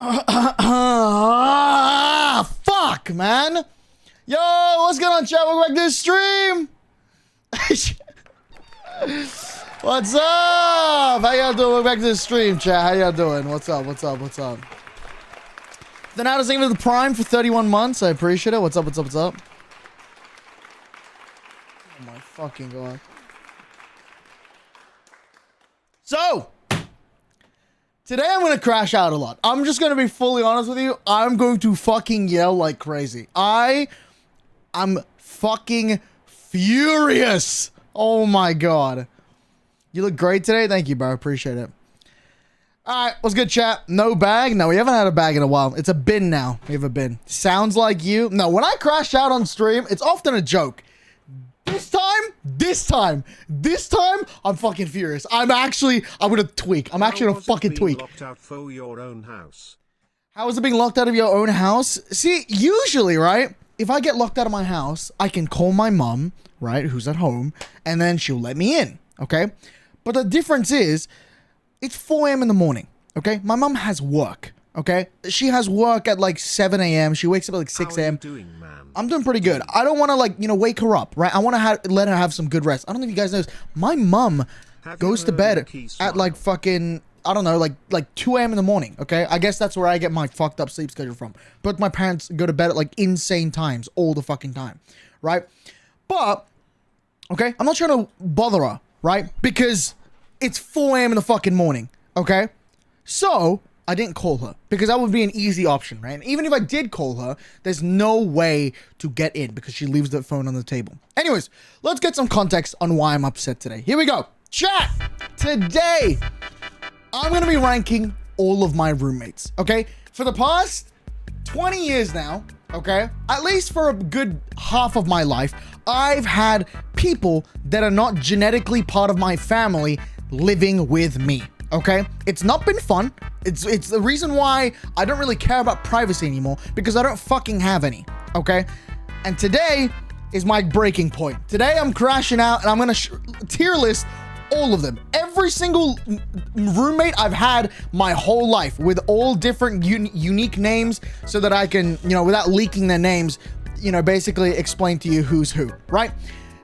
Fuck, man. Yo, what's going on, chat? Welcome back to the stream. What's up? How y'all doing? Welcome back to the stream, chat. How y'all doing? What's up? What's up? What's up? Then out of the Prime for 31 months. I appreciate it. What's up? What's up? What's up? Oh my fucking god. So, today I'm going to crash out a lot. I'm just going to be fully honest with you. I'm going to fucking yell like crazy. I'm fucking furious. Oh my god. You look great today. Thank you, bro. Appreciate it. Alright, what's good, chat? No bag? No, we haven't had a bag in a while. It's a bin now. We have a bin. Sounds like you. No, when I crash out on stream, it's often a joke. This time, I'm fucking furious. I'm gonna tweak. I'm actually gonna fucking tweak. Locked out for your own house. How is it being locked out of your own house? See, usually, right, if I get locked out of my house, I can call my mom, right, who's at home, and then she'll let me in, okay? But the difference is, it's 4 a.m. in the morning, okay? My mom has work, okay? She has work at like 7 a.m. She wakes up at like 6 a.m. How are you doing, man? I'm doing pretty good. I don't want to, like, wake her up, right? I want to let her have some good rest. I don't know if you guys know this. My mom goes to bed at, like, fucking, I don't know, like 2 a.m. in the morning, okay? I guess that's where I get my fucked up sleep schedule from. But my parents go to bed at, like, insane times all the fucking time, right? But, okay, I'm not trying to bother her, right? Because it's 4 a.m. in the fucking morning, okay? So, I didn't call her because that would be an easy option, right? And even if I did call her, there's no way to get in because she leaves the phone on the table. Anyways, let's get some context on why I'm upset today. Here we go. Chat! Today, I'm going to be ranking all of my roommates, okay? For the past 20 years now, okay? At least for a good half of my life, I've had people that are not genetically part of my family living with me. Okay, it's not been fun. It's the reason why I don't really care about privacy anymore because I don't fucking have any. Okay, and today is my breaking point. Today I'm crashing out and I'm gonna tier list all of them. Every single roommate I've had my whole life with all different unique names so that I can, without leaking their names, basically explain to you who's who. Right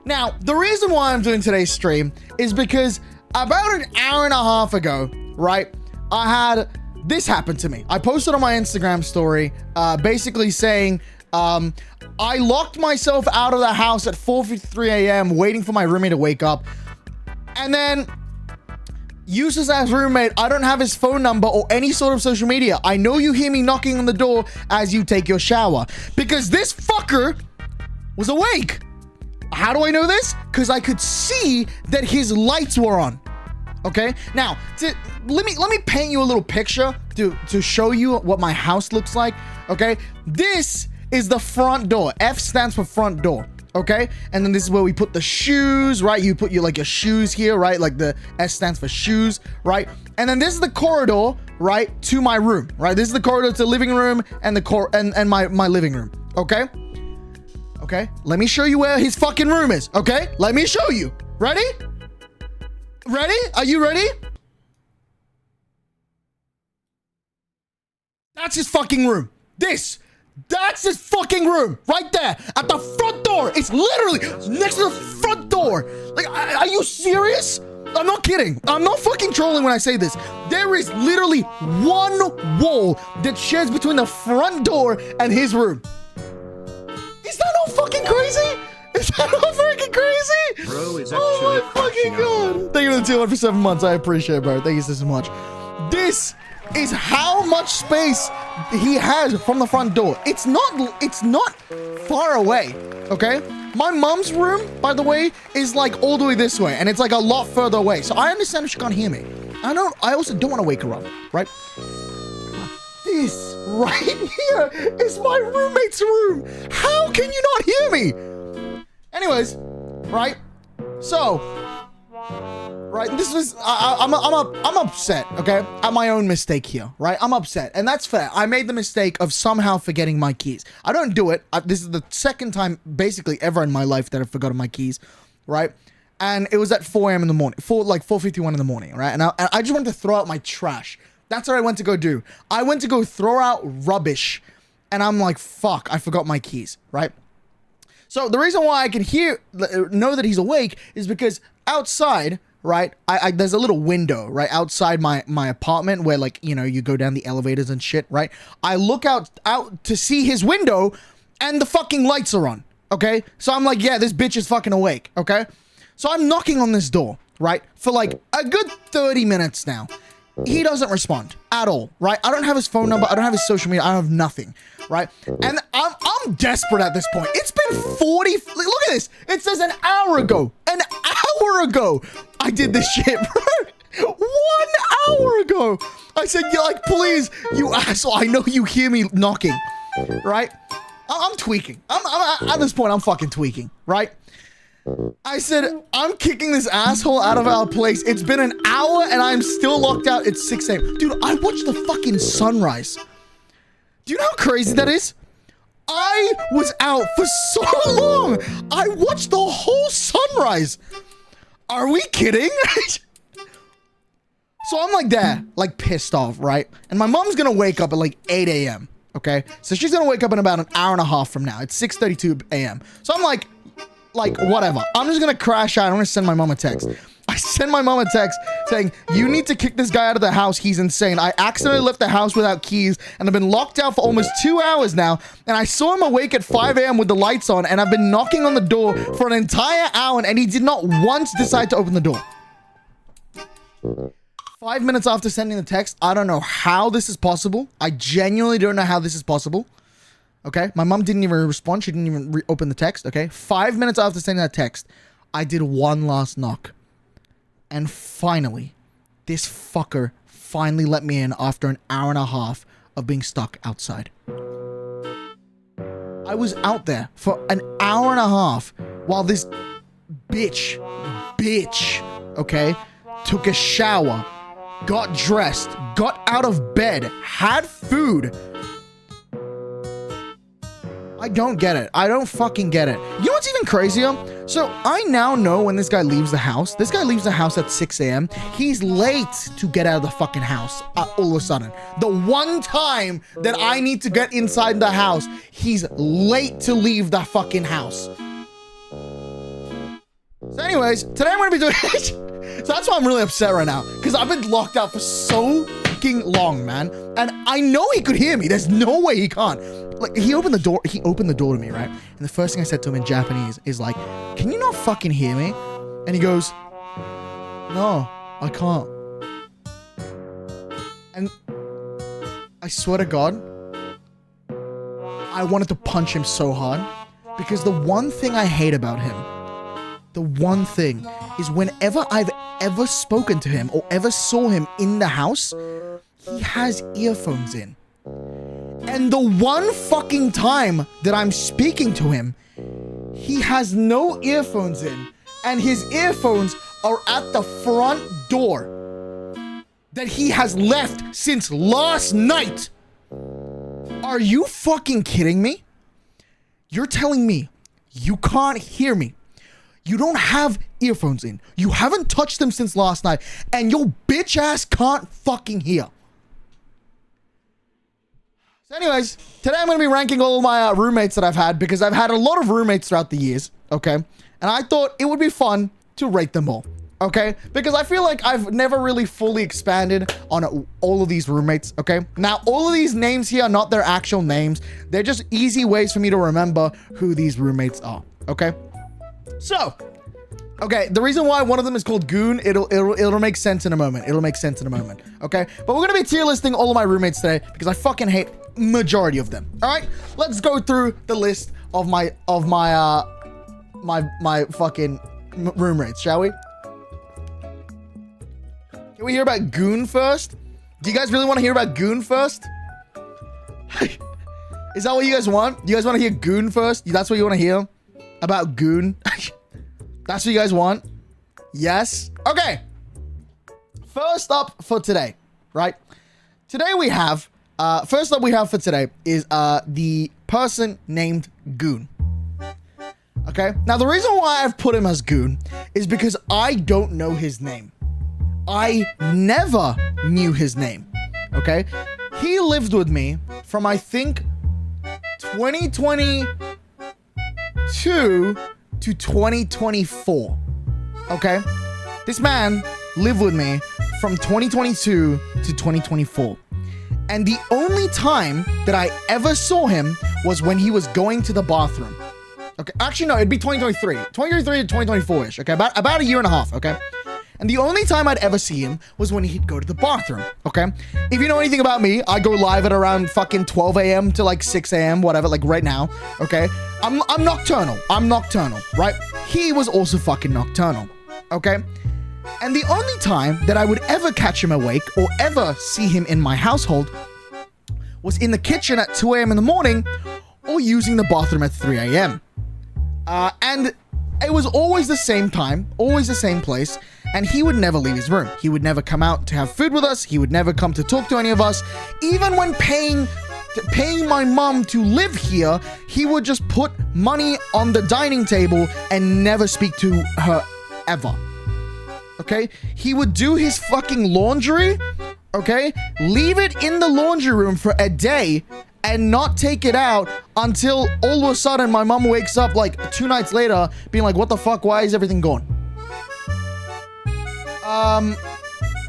now, the reason why I'm doing today's stream is because about an hour and a half ago, right, I had this happen to me. I posted on my Instagram story, basically saying, I locked myself out of the house at 4:53 a.m. waiting for my roommate to wake up. And then, useless ass roommate, I don't have his phone number or any sort of social media. I know you hear me knocking on the door as you take your shower. Because this fucker was awake. How do I know this? Because I could see that his lights were on. Okay, now let me paint you a little picture to show you what my house looks like. Okay, this is the front door. F stands for front door. Okay, and then this is where we put the shoes, right? You put your shoes here, right? Like the S stands for shoes, right? And then this is the corridor, right, to my room, right? This is the corridor to the living room and my living room. Okay. Okay, let me show you where his fucking room is, okay? Let me show you. Ready? Ready? Are you ready? That's his fucking room. That's his fucking room. Right there. At the front door. It's literally next to the front door. Like, are you serious? I'm not kidding. I'm not fucking trolling when I say this. There is literally one wall that shares between the front door and his room. Is that not fucking crazy? Is that not freaking crazy? Bro is oh my fucking god. Thank you for the 200 for 7 months. I appreciate it, bro. Thank you so much. This is how much space he has from the front door. It's not far away, okay? My mom's room, by the way, is like all the way this way, and it's like a lot further away. So I understand if she can't hear me. I also don't want to wake her up, right? This right here is my roommate's room. How can you not hear me? Anyways, right? So, right, this was I'm upset, okay, at my own mistake here, right? I'm upset, and that's fair. I made the mistake of somehow forgetting my keys. I don't do it. This is the second time basically ever in my life that I've forgotten my keys, right? And it was at 4 a.m. in the morning, 4:51 in the morning, right? And I just wanted to throw out my trash That's what I went to go do. I went to go throw out rubbish, and I'm like, fuck, I forgot my keys, right? So the reason why I can know that he's awake is because outside, right, there's a little window, right, outside my apartment where, like, you know, you go down the elevators and shit, right? I look out to see his window, and the fucking lights are on, okay? So I'm like, yeah, this bitch is fucking awake, okay? So I'm knocking on this door, right, for like a good 30 minutes now. He doesn't respond at all, right? I don't have his phone number. I don't have his social media. I don't have nothing, right? And I'm desperate at this point. It's been 40. Look at this. It says an hour ago. An hour ago. I did this shit, bro. 1 hour ago. I said, yeah, like, please, you asshole. I know you hear me knocking, right? I'm tweaking. I'm at this point, I'm fucking tweaking, right? I said, I'm kicking this asshole out of our place. It's been an hour and I'm still locked out. It's 6 a.m. Dude, I watched the fucking sunrise. Do you know how crazy that is? I was out for so long. I watched the whole sunrise. Are we kidding? So I'm like there, like pissed off, right? And my mom's gonna wake up at like 8 a.m. Okay? So she's gonna wake up in about an hour and a half from now. It's 6:32 a.m. So I'm like, whatever. I'm just gonna crash out. I'm gonna send my mom a text. I send my mom a text saying, you need to kick this guy out of the house. He's insane. I accidentally left the house without keys and I've been locked out for almost 2 hours now. And I saw him awake at 5 a.m. with the lights on and I've been knocking on the door for an entire hour and he did not once decide to open the door. 5 minutes after sending the text, I don't know how this is possible. I genuinely don't know how this is possible. Okay, my mom didn't even respond. She didn't even open the text, okay? 5 minutes after sending that text, I did one last knock. And finally, this fucker finally let me in after an hour and a half of being stuck outside. I was out there for an hour and a half while this bitch, okay, took a shower, got dressed, got out of bed, had food. I don't get it. I don't fucking get it. You know what's even crazier? So I now know when this guy leaves the house. This guy leaves the house at 6 a.m. He's late to get out of the fucking house all of a sudden. The one time that I need to get inside the house, he's late to leave the fucking house. So anyways, today I'm going to be doing... So that's why I'm really upset right now. Because I've been locked out for so fucking long, man. And I know he could hear me. There's no way he can't. Like, he opened the door to me, right? And the first thing I said to him in Japanese is like, can you not fucking hear me? And he goes, no, I can't. And I swear to God, I wanted to punch him so hard because the one thing I hate about him, the one thing is whenever I've ever spoken to him or ever saw him in the house, he has earphones in. And the one fucking time that I'm speaking to him, he has no earphones in. And his earphones are at the front door that he has left since last night. Are you fucking kidding me? You're telling me you can't hear me. You don't have earphones in. You haven't touched them since last night. And your bitch ass can't fucking hear. So anyways, today I'm going to be ranking all of my roommates that I've had because I've had a lot of roommates throughout the years, okay? And I thought it would be fun to rate them all, okay? Because I feel like I've never really fully expanded on all of these roommates, okay? Now, all of these names here are not their actual names. They're just easy ways for me to remember who these roommates are, okay? So, okay, the reason why one of them is called Goon, it'll make sense in a moment. It'll make sense in a moment, okay? But we're going to be tier listing all of my roommates today because I fucking hate majority of them. All right, let's go through the list of my fucking roommates, shall we? Can we hear about Goon first? Do you guys really want to hear about Goon first? Is that what you guys want? You guys want to hear Goon first? That's what you want to hear about Goon? That's what you guys want? Yes. Okay. First up for today, right? Today we have first up we have for today is the person named Goon. Okay? Now, the reason why I've put him as Goon is because I don't know his name. I never knew his name. okay? He lived with me from, I think, 2022 to 2024, okay? This man lived with me from 2022 to 2024. And the only time that I ever saw him was when he was going to the bathroom. Okay, actually, no, it'd be 2023. 2023 to 2024-ish, okay? About a year and a half, okay? And the only time I'd ever see him was when he'd go to the bathroom, okay? If you know anything about me, I go live at around fucking 12 a.m. to like 6 a.m., whatever, like right now, okay? I'm nocturnal. I'm nocturnal, right? He was also fucking nocturnal, okay? And the only time that I would ever catch him awake or ever see him in my household was in the kitchen at 2 a.m. in the morning or using the bathroom at 3 a.m. And it was always the same time, always the same place, and he would never leave his room. He would never come out to have food with us. He would never come to talk to any of us. Even when paying my mom to live here, he would just put money on the dining table and never speak to her ever. Okay? He would do his fucking laundry, okay? Leave it in the laundry room for a day and not take it out until all of a sudden my mom wakes up like 2 nights later being like, what the fuck? Why is everything gone?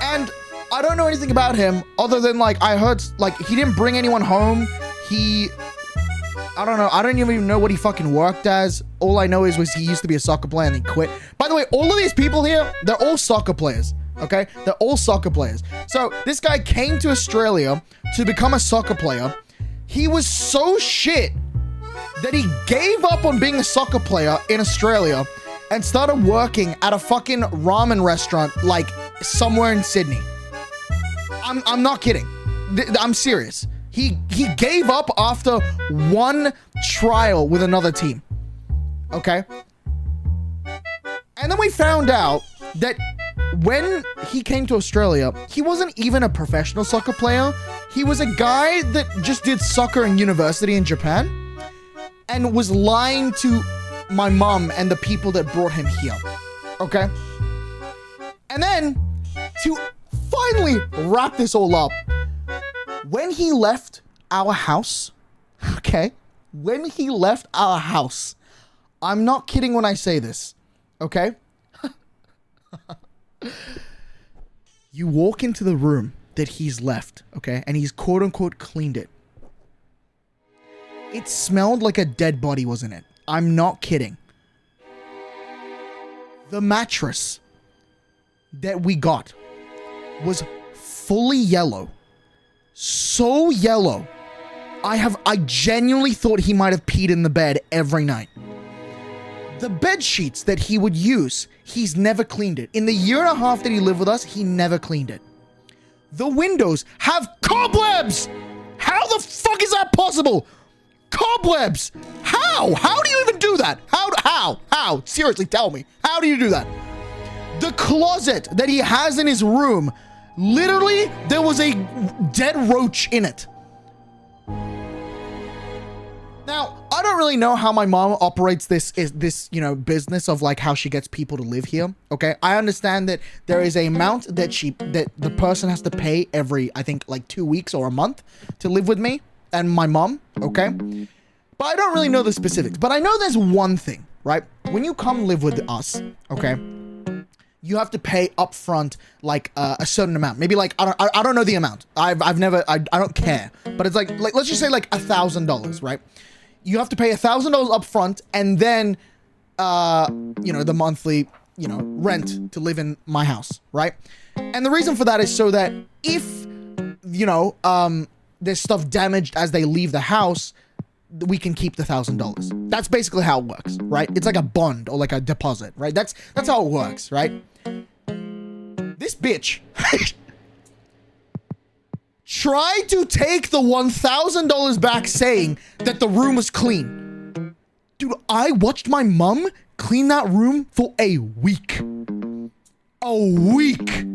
And I don't know anything about him other than like, I heard like he didn't bring anyone home. I don't know. I don't even know what he fucking worked as. All I know was he used to be a soccer player and he quit. By the way, all of these people here, they're all soccer players. Okay? They're all soccer players. So this guy came to Australia to become a soccer player. He was so shit that he gave up on being a soccer player in Australia and started working at a fucking ramen restaurant like somewhere in Sydney. I'm not kidding. I'm serious. He gave up after one trial with another team. Okay? And then we found out that when he came to Australia, he wasn't even a professional soccer player. He was a guy that just did soccer in university in Japan and was lying to my mom and the people that brought him here. Okay? And then, to finally wrap this all up, when he left our house, okay? When he left our house, I'm not kidding when I say this, okay? You walk into the room that he's left, okay? And he's quote unquote cleaned it. It smelled like a dead body was in it. I'm not kidding. The mattress that we got was fully yellow. So yellow. I genuinely thought he might have peed in the bed every night. The bed sheets that he would use, he's never cleaned it. In the year and a half that he lived with us, he never cleaned it. The windows have cobwebs! How the fuck is that possible? Cobwebs! How? How do you even do that? How? Seriously, tell me. How do you do that? The closet that he has in his room, literally, there was a dead roach in it. Now, I don't really know how my mom operates this business of like how she gets people to live here. Okay, I understand that there is a amount that the person has to pay every, I think, like 2 weeks or a month to live with me and my mom. Okay, but I don't really know the specifics. But I know there's one thing, right? When you come live with us, okay, you have to pay upfront like a certain amount. Maybe like I don't know the amount. I don't care. But it's like let's just say like $1,000, right? You have to pay $1,000 upfront and then the monthly rent to live in my house, right? And the reason for that is so that if there's stuff damaged as they leave the house, we can keep the $1,000. That's basically how it works, right? It's like a bond or like a deposit, right? That's how it works, right? This bitch tried to take the $1,000 back saying that the room was clean. Dude, I watched my mom clean that room for a week. A week.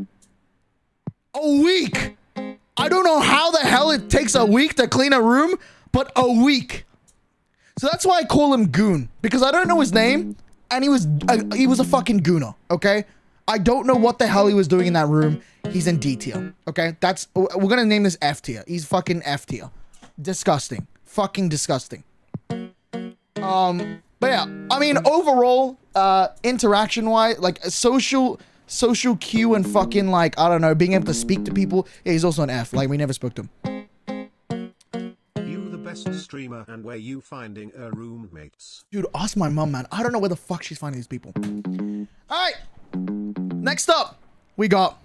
I don't know how the hell it takes a week to clean a room, but a week. So that's why I call him Goon, because I don't know his name, and he was a fucking gooner, okay? I don't know what the hell he was doing in that room. He's in D tier. Okay, we're gonna name this F tier. He's fucking F tier. Disgusting. Fucking disgusting. But yeah, I mean, overall, interaction wise, like social cue and fucking like, I don't know, being able to speak to people. Yeah, he's also an F. Like, we never spoke to him. You the best streamer, and where you finding roommates? Dude, ask my mom, man. I don't know where the fuck she's finding these people. All right. Next up, we got.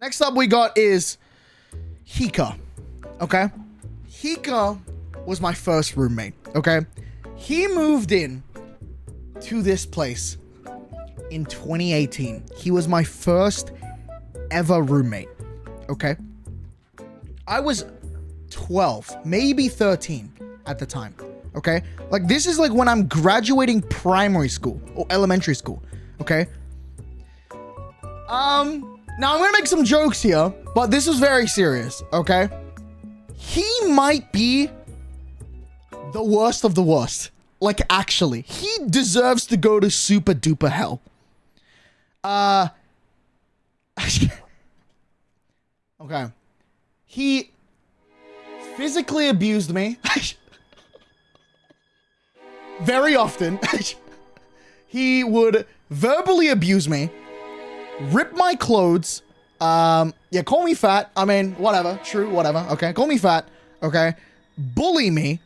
Next up, we got is Hika. Okay. Hika was my first roommate. Okay. He moved in to this place in 2018. He was my first ever roommate. Okay. I was 12, maybe 13 at the time. Okay. Like, this is like when I'm graduating primary school or elementary school. Okay. Now I'm gonna make some jokes here, but this is very serious. Okay. He might be the worst of the worst. Like, actually, he deserves to go to super duper hell. Okay. He physically abused me. Very often. He would verbally abuse me, rip my clothes. Yeah, call me fat. I mean, whatever. True, whatever. Okay, call me fat. Okay. Bully me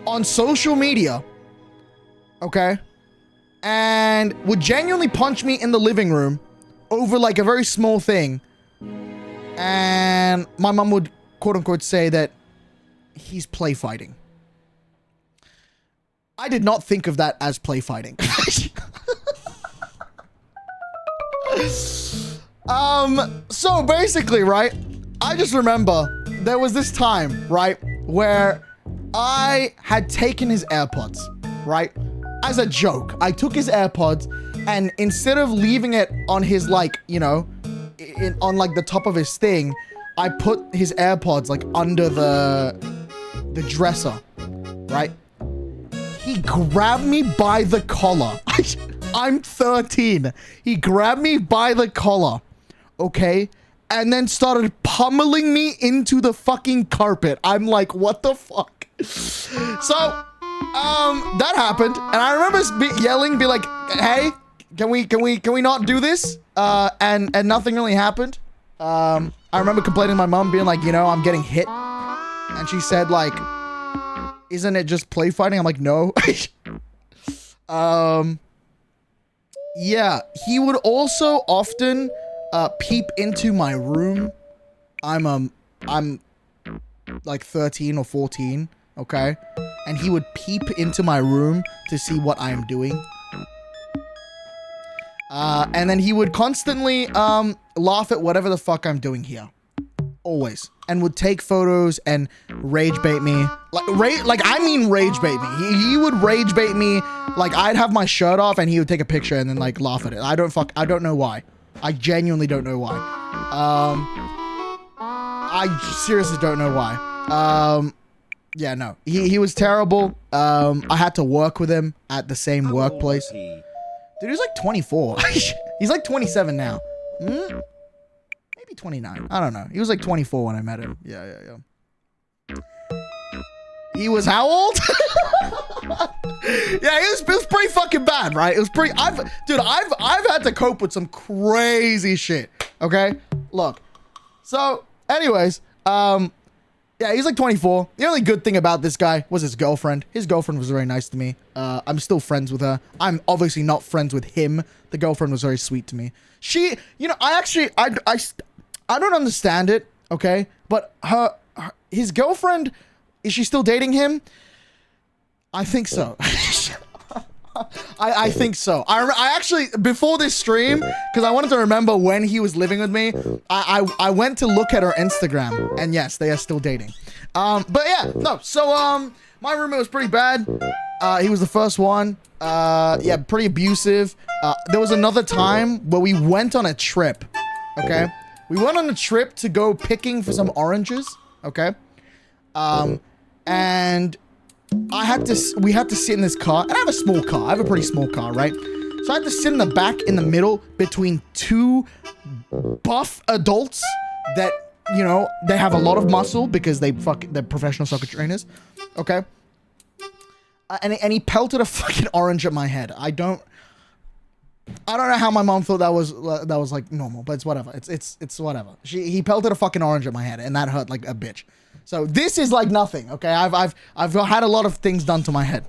on social media. Okay. And would genuinely punch me in the living room over like a very small thing. And my mom would quote unquote say that he's play fighting. I did not think of that as play fighting. So basically, right, I just remember there was this time, right, where I had taken his AirPods, right, as a joke. I took his AirPods, and instead of leaving it on his, like, you know, on like the top of his thing, I put his AirPods like under the dresser, right? He grabbed me by the collar. I'm 13. He grabbed me by the collar, okay? And then started pummeling me into the fucking carpet. I'm like, what the fuck? So, that happened. And I remember yelling, be like, hey, can we not do this? And nothing really happened. I remember complaining to my mom, being like, you know, I'm getting hit. And she said, like, isn't it just play fighting? I'm like, no. Yeah, he would also often peep into my room. I'm like 13 or 14, okay? And he would peep into my room to see what I am doing. And then he would constantly laugh at whatever the fuck I'm doing here. Always. And would take photos and rage bait me. Like I mean rage bait me. He would rage bait me. Like, I'd have my shirt off and he would take a picture and then like laugh at it. I don't know why. I genuinely don't know why. I seriously don't know why. Yeah, no. He was terrible. I had to work with him at the same workplace. Dude, he's like 24. He's like 27 now. Maybe 29. I don't know. He was like 24 when I met him. Yeah. He was how old? Yeah, it was pretty fucking bad, right? It was pretty. I've had to cope with some crazy shit. Okay, look. So, anyways, yeah, he's like 24. The only good thing about this guy was his girlfriend. His girlfriend was very nice to me. I'm still friends with her. I'm obviously not friends with him. The girlfriend was very sweet to me. She, you know, I don't understand it. Okay, but his girlfriend, is she still dating him? I think so. I think so. I actually, before this stream, because I wanted to remember when he was living with me, I went to look at her Instagram, and yes, they are still dating. But yeah, no. So my roommate was pretty bad. He was the first one. Yeah, pretty abusive. There was another time where we went on a trip. Okay, we went on a trip to go picking for some oranges. Okay, and we had to sit in this car, and I have a small car. I have a pretty small car, right? So I had to sit in the back, in the middle, between two buff adults that, you know, they have a lot of muscle because they're professional soccer trainers. Okay. And he pelted a fucking orange at my head. I don't know how my mom thought that was like normal, but it's whatever. It's whatever. He pelted a fucking orange at my head, and that hurt like a bitch. So this is like nothing. Okay, I've had a lot of things done to my head.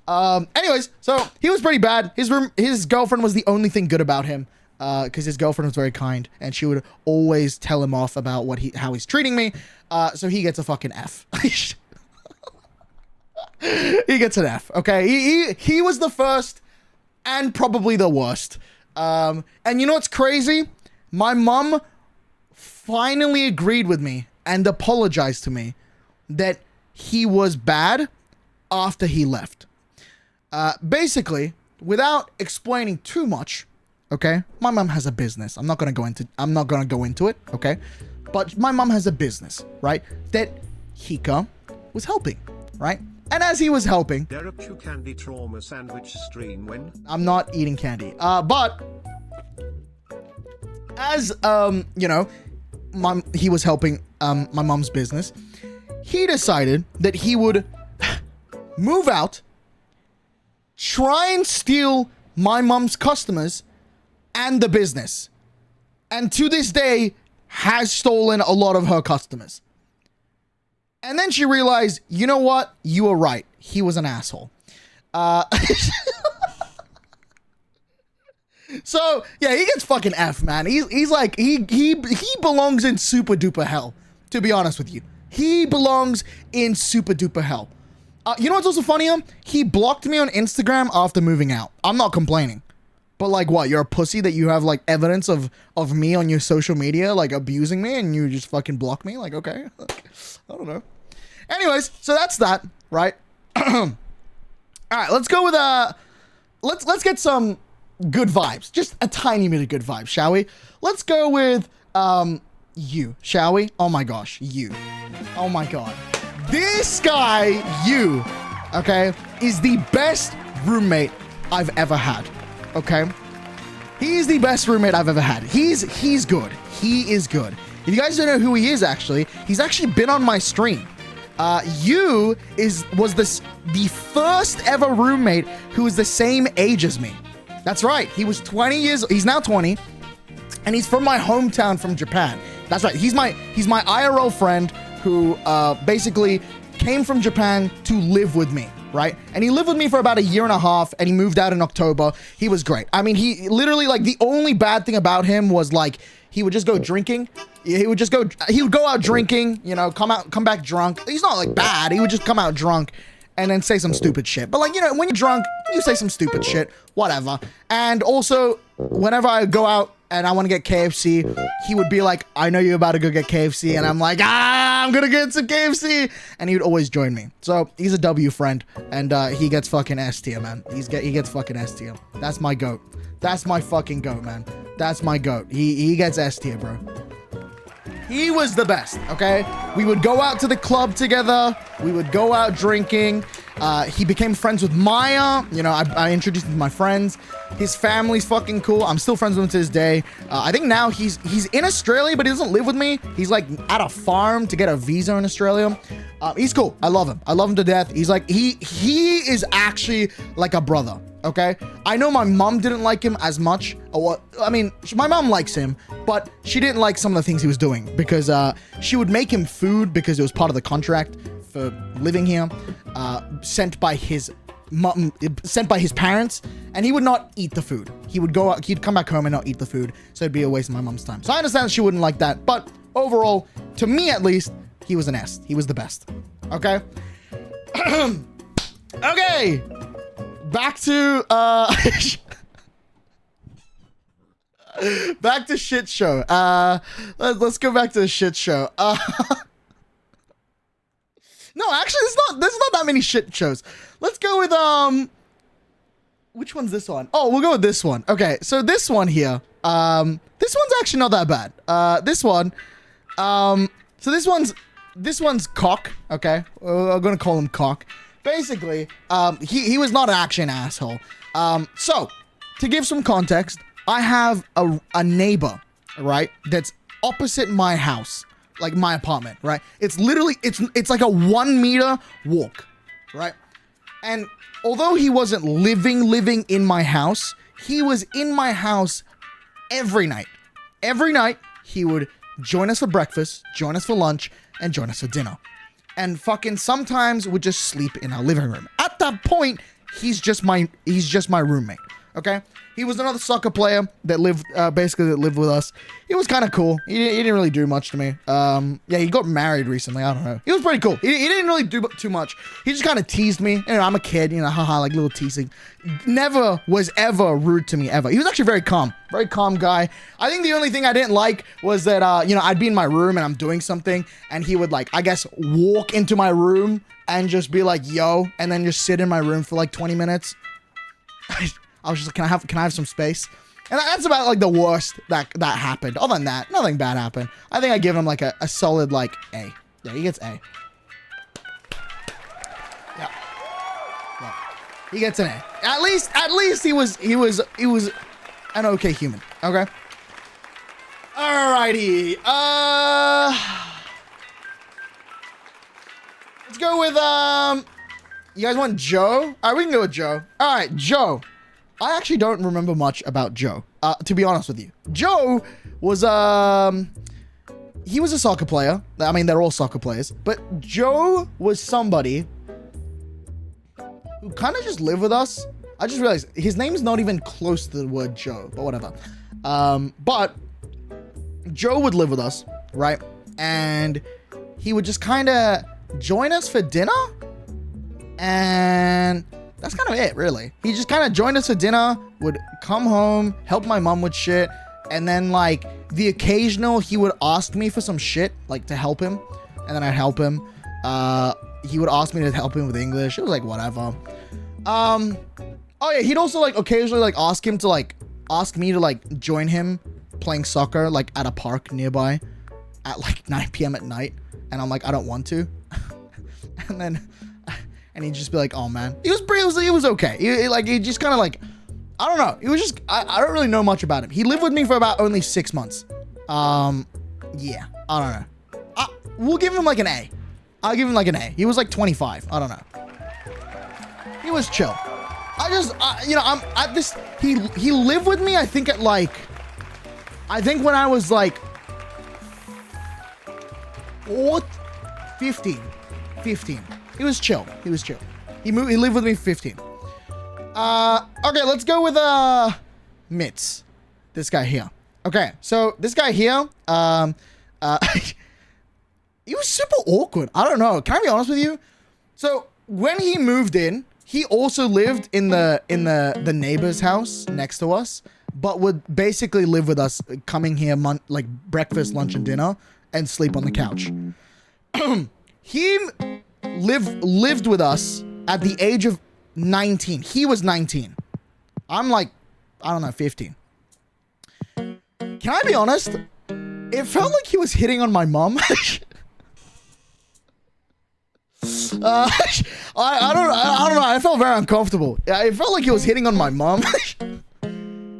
Anyways, so he was pretty bad. His girlfriend was the only thing good about him, because his girlfriend was very kind, and she would always tell him off about how he's treating me. So he gets a fucking F. He gets an F. Okay, he was the first and probably the worst. And you know what's crazy? My mom finally agreed with me and apologized to me that he was bad after he left. Basically, without explaining too much, okay? My mom has a business. I'm not gonna go into it, okay? But my mom has a business, right? That Hika was helping, right? And as he was helping, derapchu candy trauma sandwich stream when I'm not eating candy. But as you know, he was helping my mom's business. He decided that he would move out, try and steal my mom's customers and the business, and to this day has stolen a lot of her customers. And then she realized, you know what? You were right. He was an asshole. So yeah, he gets fucking F, man. He's like he belongs in super duper hell. To be honest with you, he belongs in super duper hell. You know what's also funnier? He blocked me on Instagram after moving out. I'm not complaining. But like what? You're a pussy that you have like evidence of me on your social media, like abusing me, and you just fucking block me? Like, okay. I don't know. Anyways, so that's that, right? All right, let's go with let's get some good vibes. Just a tiny bit of good vibes, shall we? Let's go with you, shall we? Oh my gosh, you. Oh my god. This guy, you, okay, is the best roommate I've ever had. Okay? He's the best roommate I've ever had. He's good. He is good. If you guys don't know who he is, he's actually been on my stream. Was the first ever roommate who was the same age as me. That's right. He was 20 years. He's now 20, and he's from my hometown from Japan. That's right. He's my IRL friend who basically came from Japan to live with me. Right? And he lived with me for about a year and a half, and he moved out in October. He was great. I mean, he literally, like, the only bad thing about him was, like, he would just go drinking. He would go out drinking, you know, come back drunk. He's not, like, bad. He would just come out drunk and then say some stupid shit. But, like, you know, when you're drunk, you say some stupid shit. Whatever. And also, whenever I go out and I want to get KFC, he would be like, I know you're about to go get KFC. And I'm like, I'm going to get some KFC. And he would always join me. So he's a W friend. And he gets fucking S tier, man. He gets fucking S tier. That's my goat. That's my fucking goat, man. That's my goat. He gets S tier, bro. He was the best, okay? We would go out to the club together. We would go out drinking. He became friends with Maya. You know, I introduced him to my friends. His family's fucking cool. I'm still friends with him to this day. I think now he's in Australia, but he doesn't live with me. He's like at a farm to get a visa in Australia. He's cool. I love him. I love him to death. He's like, he is actually like a brother. Okay, I know my mom didn't like him as much. I mean, my mom likes him, but she didn't like some of the things he was doing because she would make him food because it was part of the contract for living here, sent by his parents, and he would not eat the food. He would go out, he'd come back home and not eat the food, so it'd be a waste of my mom's time. So I understand she wouldn't like that, but overall, to me at least, he was an S. He was the best. Okay. Okay. Back to back to shit show. Let's go back to the shit show. No, actually, there's not that many shit shows. Let's go with which one's this one? Oh, we'll go with this one. Okay, so this one here. This one's actually not that bad. This one. So this one's Cock. Okay, I'm gonna call him Cock. basically, he was not actually an asshole. So, to give some context, I have a neighbor, right, that's opposite my house, like my apartment, right? It's literally, it's like a 1 meter walk, right? And although he wasn't living in my house, he was in my house every night. Every night, he would join us for breakfast, join us for lunch, and join us for dinner. And fucking sometimes would just sleep in our living room. At that point, he's just my roommate, okay? He was another soccer player that lived with us. He was kind of cool. He didn't really do much to me. Yeah, he got married recently. I don't know. He was pretty cool. He didn't really do too much. He just kind of teased me. You know, I'm a kid, you know, haha, like little teasing. Never was ever rude to me, ever. He was actually very calm guy. I think the only thing I didn't like was that, you know, I'd be in my room and I'm doing something and he would, like, I guess, walk into my room and just be like, yo, and then just sit in my room for like 20 minutes. I was just like, can I have some space? And that's about like the worst that happened. Other than that, nothing bad happened. I think I give him like a solid like A. Yeah, he gets A. Yeah. He gets an A. At least he was an okay human. Okay. Alrighty. Let's go with you guys want Joe? Alright, we can go with Joe. Alright, Joe. I actually don't remember much about Joe, to be honest with you. Joe was, he was a soccer player. I mean, they're all soccer players. But Joe was somebody who kind of just lived with us. I just realized his name's not even close to the word Joe, but whatever. But Joe would live with us, right? And he would just kind of join us for dinner. And that's kind of it, really. He just kind of joined us for dinner, would come home, help my mom with shit, and then, like, the occasional, he would ask me for some shit, like, to help him, and then I'd help him. He would ask me to help him with English. It was, like, whatever. Oh, yeah, he'd also, like, occasionally, like, ask me to, like, join him playing soccer, like, at a park nearby at, like, 9 p.m. at night, and I'm like, I don't want to. And he'd just be like, oh man, he was okay. He just kind of like, I don't know. He was just, I don't really know much about him. He lived with me for about only 6 months. Yeah, I don't know. We'll give him like an A. I'll give him like an A. He was like 25. I don't know. He was chill. You know, I'm at this, he lived with me, I think when I was like 15. He was chill. He lived with me 15. Okay, let's go with Mitz. This guy here. Okay, so this guy here, he was super awkward. I don't know. Can I be honest with you? So when he moved in, he also lived in the neighbor's house next to us, but would basically live with us, coming here like breakfast, lunch, and dinner, and sleep on the couch. He lived with us at the age of 19. He was 19. I'm like, I don't know, 15. Can I be honest? It felt like he was hitting on my mom. I don't know. I felt very uncomfortable. It felt like he was hitting on my mom.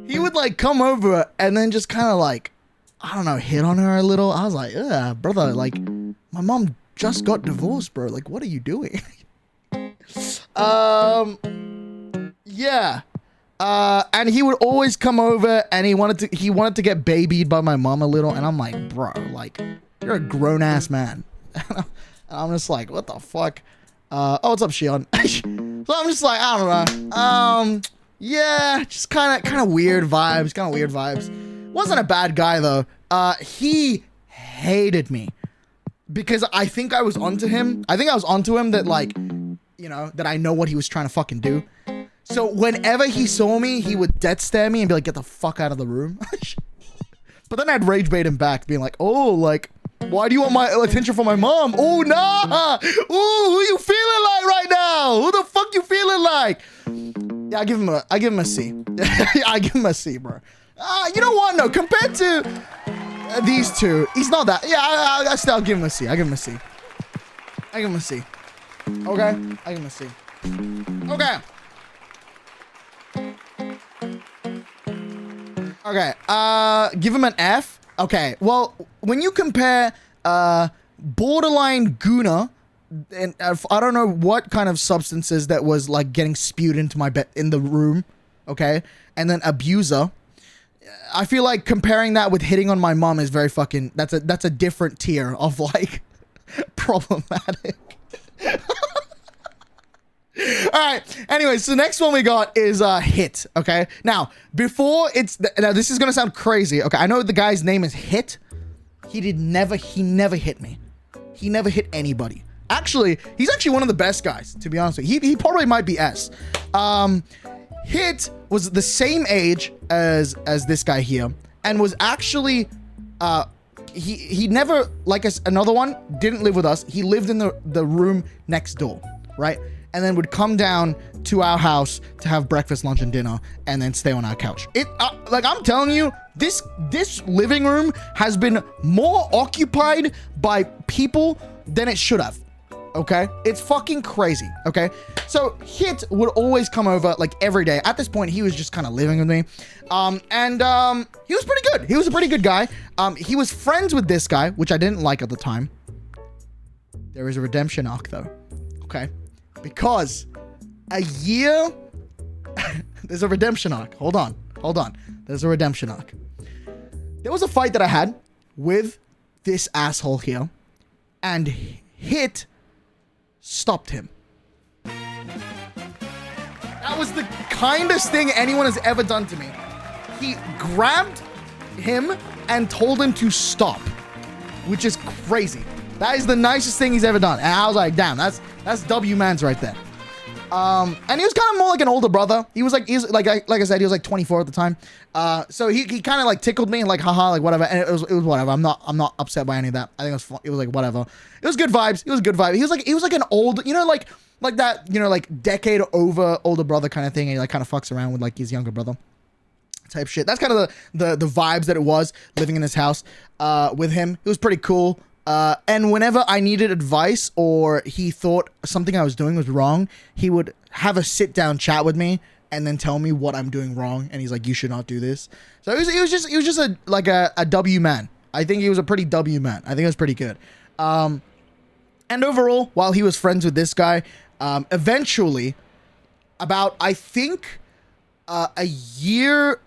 He would like come over and then just kind of like, I don't know, hit on her a little. I was like, yeah, brother, like my mom just got divorced, bro. Like, what are you doing? Yeah. And he would always come over and he wanted to get babied by my mom a little. And I'm like, bro, like, you're a grown ass man. And I'm just like, what the fuck? Oh, what's up, Shion? So I'm just like, I don't know. Yeah, just kind of weird vibes. Wasn't a bad guy though. He hated me because I think I was onto him. I think I was onto him that, like, you know, that I know what he was trying to fucking do. So whenever he saw me, he would dead stare me and be like, get the fuck out of the room. But then I'd rage bait him back, being like, oh, like, why do you want my attention from my mom? Oh, nah. Ooh, who you feeling like right now? Who the fuck you feeling like? Yeah, I give him a C. I give him a C, bro. You know what? No, compared to these two, he's not that. Yeah, I'll give him a C. I give him a C. Okay, I'm gonna see. Okay. Okay, give him an F. Okay, well, when you compare borderline Guna, and I don't know what kind of substances that was like getting spewed into my bed in the room, okay, and then abuser, I feel like comparing that with hitting on my mom is very fucking, that's a different tier of like problematic. All right. Anyway, so the next one we got is Hit. Okay. Now, before now this is gonna sound crazy. Okay, I know the guy's name is Hit. He never hit me. He never hit anybody. Actually, he's actually one of the best guys, to be honest with you. He probably might be S. Hit was the same age as this guy here, and was actually he never, like us, another one, didn't live with us. He lived in the room next door, right? And then would come down to our house to have breakfast, lunch, and dinner, and then stay on our couch. Like I'm telling you, this living room has been more occupied by people than it should have. Okay, it's fucking crazy. Okay, so Hit would always come over like every day. At this point, he was just kind of living with me, and he was pretty good. He was a pretty good guy. He was friends with this guy, which I didn't like at the time. There is a redemption arc though. Okay. Because a year, there's a redemption arc. Hold on. There's a redemption arc. There was a fight that I had with this asshole here, and Hit stopped him. That was the kindest thing anyone has ever done to me. He grabbed him and told him to stop, which is crazy. That is the nicest thing he's ever done. And I was like, damn, that's W-Mans right there. And he was kind of more like an older brother. He was like I said, he was like 24 at the time. So he kind of like tickled me and like, haha, like whatever. And it was whatever. I'm not upset by any of that. I think it was fun. It was like whatever. It was good vibes. It was good vibe. He was like an old, like that, like decade over older brother kind of thing. And he like kind of fucks around with like his younger brother type shit. That's kind of the vibes that it was living in this house with him. It was pretty cool. And whenever I needed advice or he thought something I was doing was wrong, he would have a sit down chat with me and then tell me what I'm doing wrong. And he's like, you should not do this. So he was just a W man. I think he was a pretty W man. I think it was pretty good. And overall, while he was friends with this guy, eventually about, I think, a year,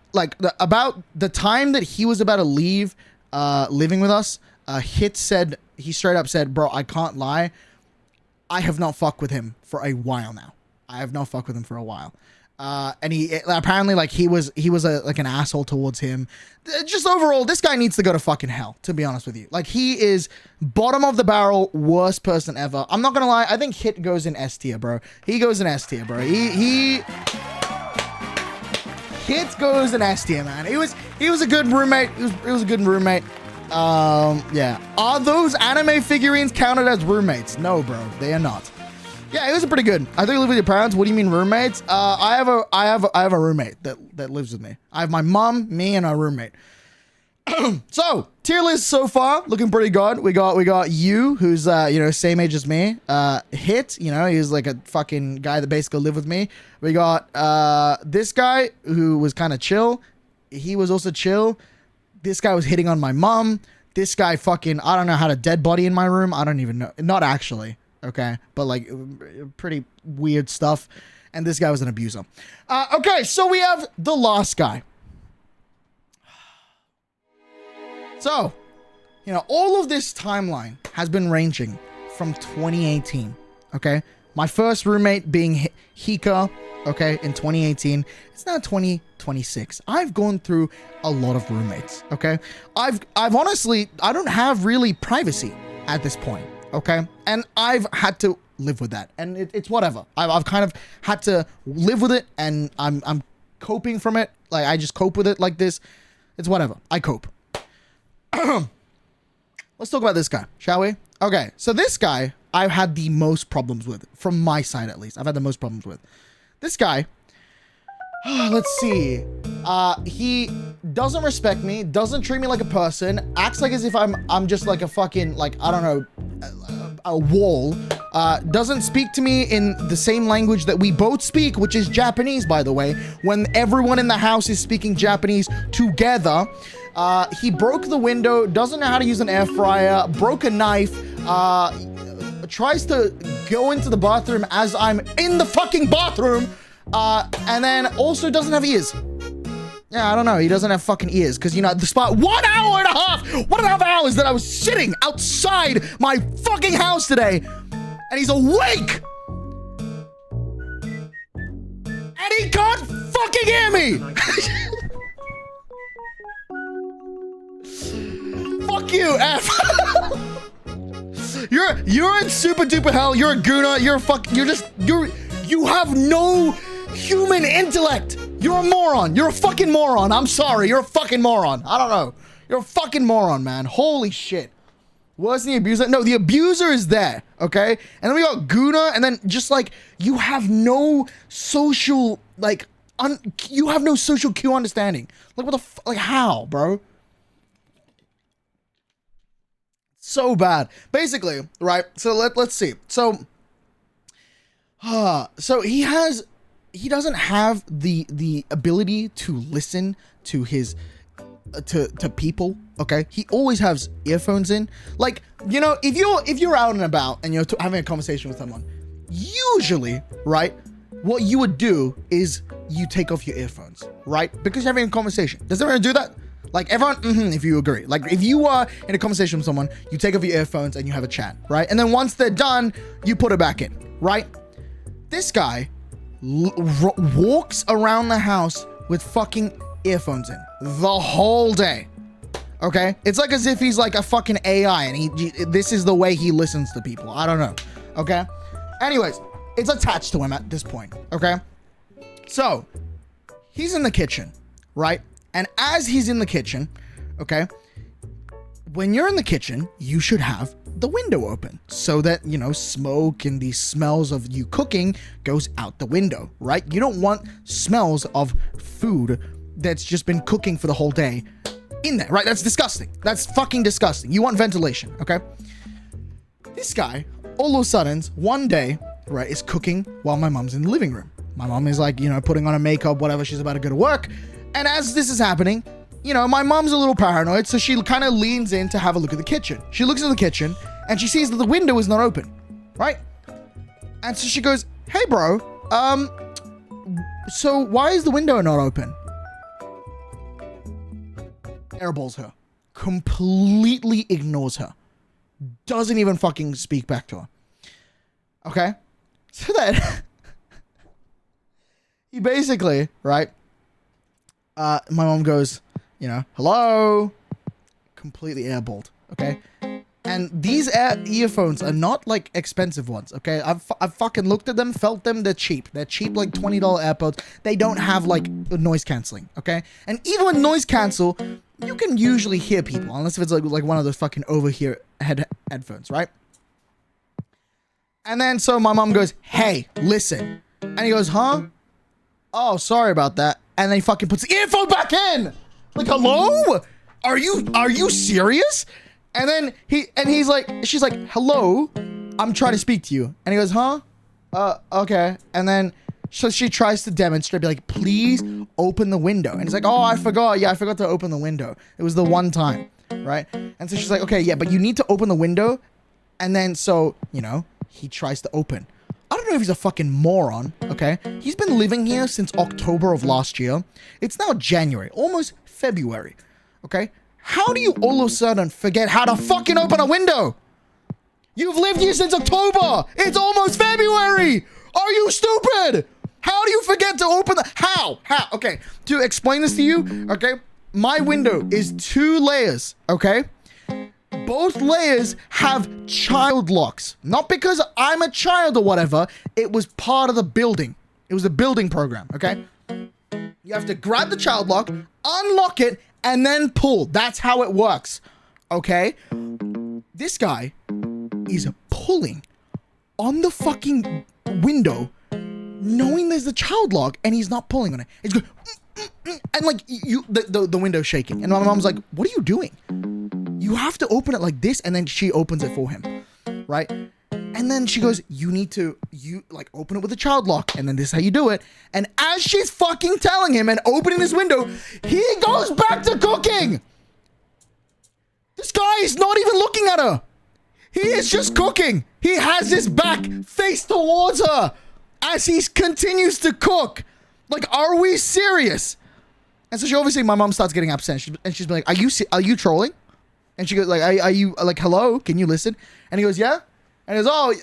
about the time that he was about to leave, living with us, Hit said, he straight up said, bro, I can't lie. I have not fucked with him for a while now. And he apparently like he was like an asshole towards him. Just overall, this guy needs to go to fucking hell, to be honest with you. Like he is bottom of the barrel, worst person ever. I'm not gonna lie. I think Hit goes in S tier, bro. He goes in S tier, bro. Hit goes in S tier, man. He was a good roommate. He was a good roommate. Yeah. Are those anime figurines counted as roommates? No, bro, they are not. Yeah, it was pretty good. I think you live with your parents. What do you mean roommates? I have a roommate that lives with me. I have my mom, me, and our roommate. So tier list so far looking pretty good. We got you, who's same age as me. Hit, he's like a fucking guy that basically lived with me. We got this guy who was kind of chill. He was also chill. This guy was hitting on my mom. This guy fucking, I don't know, had a dead body in my room. I don't even know. Not actually. Okay. But like pretty weird stuff. And this guy was an abuser. Okay. So we have the last guy. So, all of this timeline has been ranging from 2018. Okay. My first roommate being Hika. Okay. In 2018. It's now 2026. I've gone through a lot of roommates. Okay. I've honestly, I don't have really privacy at this point. Okay. And I've had to live with that, and it's whatever. I've kind of had to live with it, and I'm coping from it. Like I just cope with it like this. It's whatever. I cope. Let's talk about this guy, shall we? Okay. So this guy I've had the most problems with, from my side at least. I've had the most problems with this guy. Let's see. He doesn't respect me, doesn't treat me like a person, acts like as if I'm just like a fucking, like, I don't know, a wall Doesn't speak to me in the same language that we both speak, which is Japanese, by the way, when everyone in the house is speaking Japanese together. He broke the window, doesn't know how to use an air fryer, broke a knife, tries to go into the bathroom as I'm in the fucking bathroom, and then also doesn't have ears. Yeah, I don't know. He doesn't have fucking ears because, you know, the spot 1 hour and a half, 1.5 hours that I was sitting outside my fucking house today, and he's awake, and he can't fucking hear me. Fuck you, F. You're in super duper hell. You're a gooner. You have no human intellect. You're a moron. You're a fucking moron. I'm sorry. You're a fucking moron. I don't know. You're a fucking moron, man. Holy shit. Was the abuser? No, the abuser is there, okay? And then we got Guna, and then just like, you have no social, like, you have no social cue understanding. Like, what the like, how, bro? So bad. Basically, right? So let's see. So he doesn't have the ability to listen to his to people, okay? He always has earphones in. Like, you know, if you're out and about and you're having a conversation with someone, usually, right, what you would do is you take off your earphones, right? Because you're having a conversation. Does everyone do that? Like, everyone, if you agree. Like, if you are in a conversation with someone, you take off your earphones and you have a chat, right? And then once they're done, you put it back in, right? This guy walks around the house with fucking earphones in the whole day, okay? It's like as if he's like a fucking AI and this is the way he listens to people. I don't know, okay? Anyways, it's attached to him at this point, okay? So, he's in the kitchen, right? And as he's in the kitchen, okay, when you're in the kitchen, you should have the window open so that, you know, smoke and the smells of you cooking goes out the window, right? You don't want smells of food that's just been cooking for the whole day in there, right? That's disgusting. That's fucking disgusting. You want ventilation, okay? This guy, all of a sudden, one day, right, is cooking while my mom's in the living room. My mom is like, you know, putting on her makeup, whatever, she's about to go to work. And as this is happening, you know, my mom's a little paranoid, so she kind of leans in to have a look at the kitchen. She looks at the kitchen, and she sees that the window is not open, right? And so she goes, hey, bro, so why is the window not open? Airballs her. Completely ignores her. Doesn't even fucking speak back to her. Okay? So then, he basically, right? My mom goes, you know, hello? Completely airballed, okay? And these earphones are not like expensive ones, okay? I've fucking looked at them, felt them, they're cheap. They're cheap, like $20 AirPods. They don't have like noise canceling, okay? And even with noise cancel, you can usually hear people, unless if it's like one of those fucking over-ear headphones, right? And then so my mom goes, hey, listen. And he goes, huh? Oh, sorry about that. And then he fucking puts the earphone back in. Like, hello? Are you serious? And then she's like, hello, I'm trying to speak to you. And he goes, huh? Okay. And then so she tries to demonstrate, be like, please open the window. And he's like, oh, I forgot. Yeah, I forgot to open the window. It was the one time, right? And so she's like, okay, yeah, but you need to open the window. And then so, you know, he tries to open. I don't know if he's a fucking moron, okay? He's been living here since October of last year. It's now January, almost February, okay? How do you all of a sudden forget how to fucking open a window? You've lived here since October. It's almost February. Are you stupid? How do you forget to open the... How? Okay, to explain this to you, okay? My window is 2 layers, okay? Both layers have child locks. Not because I'm a child or whatever. It was part of the building. It was a building program, okay? You have to grab the child lock, unlock it, and then pull. That's how it works, okay? This guy is pulling on the fucking window, knowing there's a child lock, and he's not pulling on it. It's going, and like the window's shaking, and my mom's like, "What are you doing? You have to open it like this," and then she opens it for him, right? And then she goes, you need to, open it with a child lock. And then this is how you do it. And as she's fucking telling him and opening this window, he goes back to cooking. This guy is not even looking at her. He is just cooking. He has his back face towards her as he continues to cook. Like, are we serious? And so she obviously, my mom starts getting upset. And she's like, are you trolling? And she goes like, are you like, hello? Can you listen? And he goes, yeah. And he goes, oh,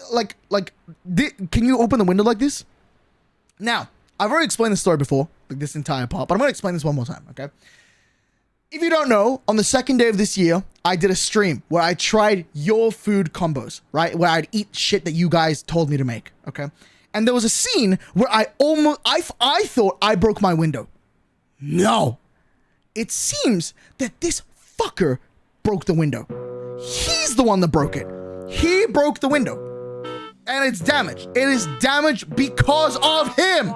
can you open the window like this? Now, I've already explained the story before, like this entire part, but I'm going to explain this one more time, okay? If you don't know, on the second day of this year, I did a stream where I tried your food combos, right? Where I'd eat shit that you guys told me to make, okay? And there was a scene where I thought I broke my window. No. It seems that this fucker broke the window. He's the one that broke it. He broke the window. And it's damaged. It is damaged because of him.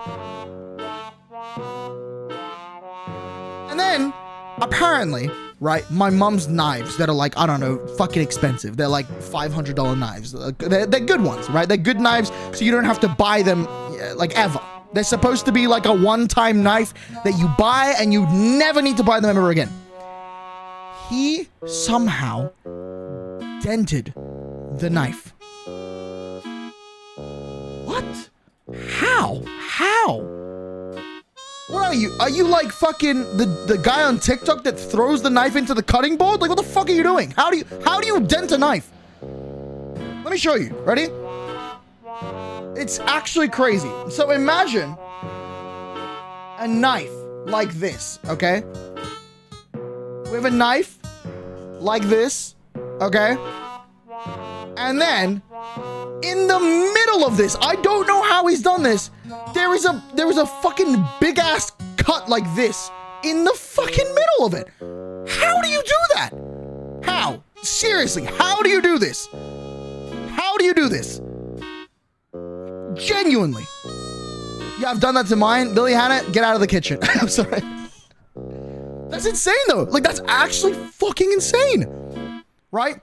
And then, apparently, right, my mom's knives that are like, I don't know, fucking expensive. They're like $500 knives. They're good ones, right? They're good knives, so you don't have to buy them, like, ever. They're supposed to be like a one-time knife that you buy and you never need to buy them ever again. He somehow dented the knife. What? How? What are you? Are you like fucking the guy on TikTok that throws the knife into the cutting board? Like, what the fuck are you doing? How do you dent a knife? Let me show you. Ready? It's actually crazy. So imagine a knife like this, okay? We have a knife like this, okay? And then in the middle of this, I don't know how he's done this. There is a fucking big ass cut like this in the fucking middle of it. How do you do that? How? Seriously, how do you do this? How do you do this? Genuinely. Yeah, I've done that to mine. Billy Hannah, get out of the kitchen. I'm sorry. That's insane though. Like, that's actually fucking insane. Right?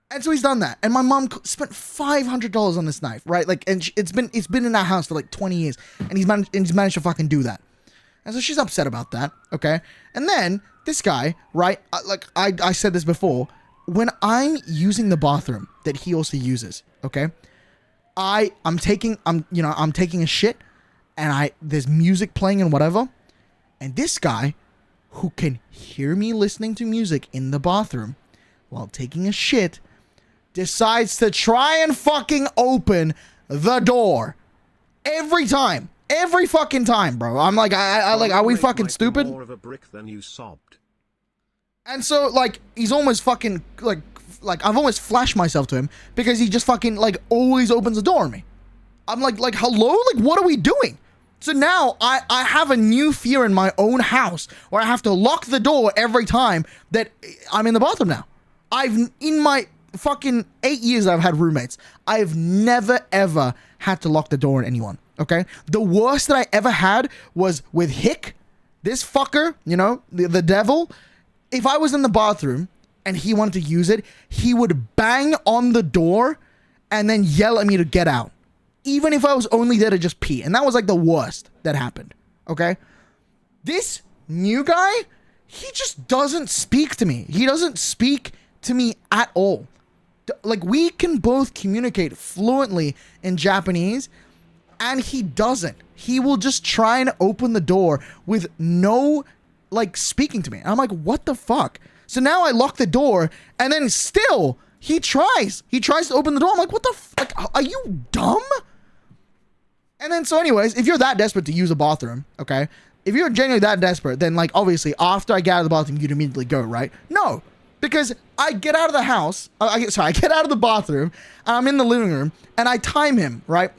And so he's done that. And my mom spent $500 on this knife, right? Like, and it's been in that house for like 20 years. And he's managed to fucking do that. And so she's upset about that, okay? And then this guy, right? I said this before. When I'm using the bathroom that he also uses, okay? I'm taking a shit, and there's music playing and whatever. And this guy, who can hear me listening to music in the bathroom while taking a shit, decides to try and fucking open the door every time. Every fucking time, bro. I'm like, are we fucking stupid? More of a brick than you sobbed. And so, like, he's almost fucking, like I've almost flashed myself to him because he just fucking, like, always opens the door on me. I'm like, hello? Like, what are we doing? So now I have a new fear in my own house where I have to lock the door every time that I'm in the bathroom now. In my fucking 8 years I've had roommates, I've never ever had to lock the door on anyone, okay? The worst that I ever had was with Hick, this fucker, you know, the devil. If I was in the bathroom and he wanted to use it, he would bang on the door and then yell at me to get out. Even if I was only there to just pee. And that was like the worst that happened, okay? This new guy, he just doesn't speak to me. He doesn't speak to me at all. Like, we can both communicate fluently in Japanese, and he doesn't. He will just try and open the door with no, like, speaking to me. And I'm like, what the fuck? So now I lock the door, and then still, he tries to open the door. I'm like, what the like, are you dumb? And then, so anyways, if you're that desperate to use a bathroom, okay? If you're genuinely that desperate, then, like, obviously, after I get out of the bathroom, you'd immediately go, right? No. Because I get out of the house, I get out of the bathroom, and I'm in the living room, and I time him, right?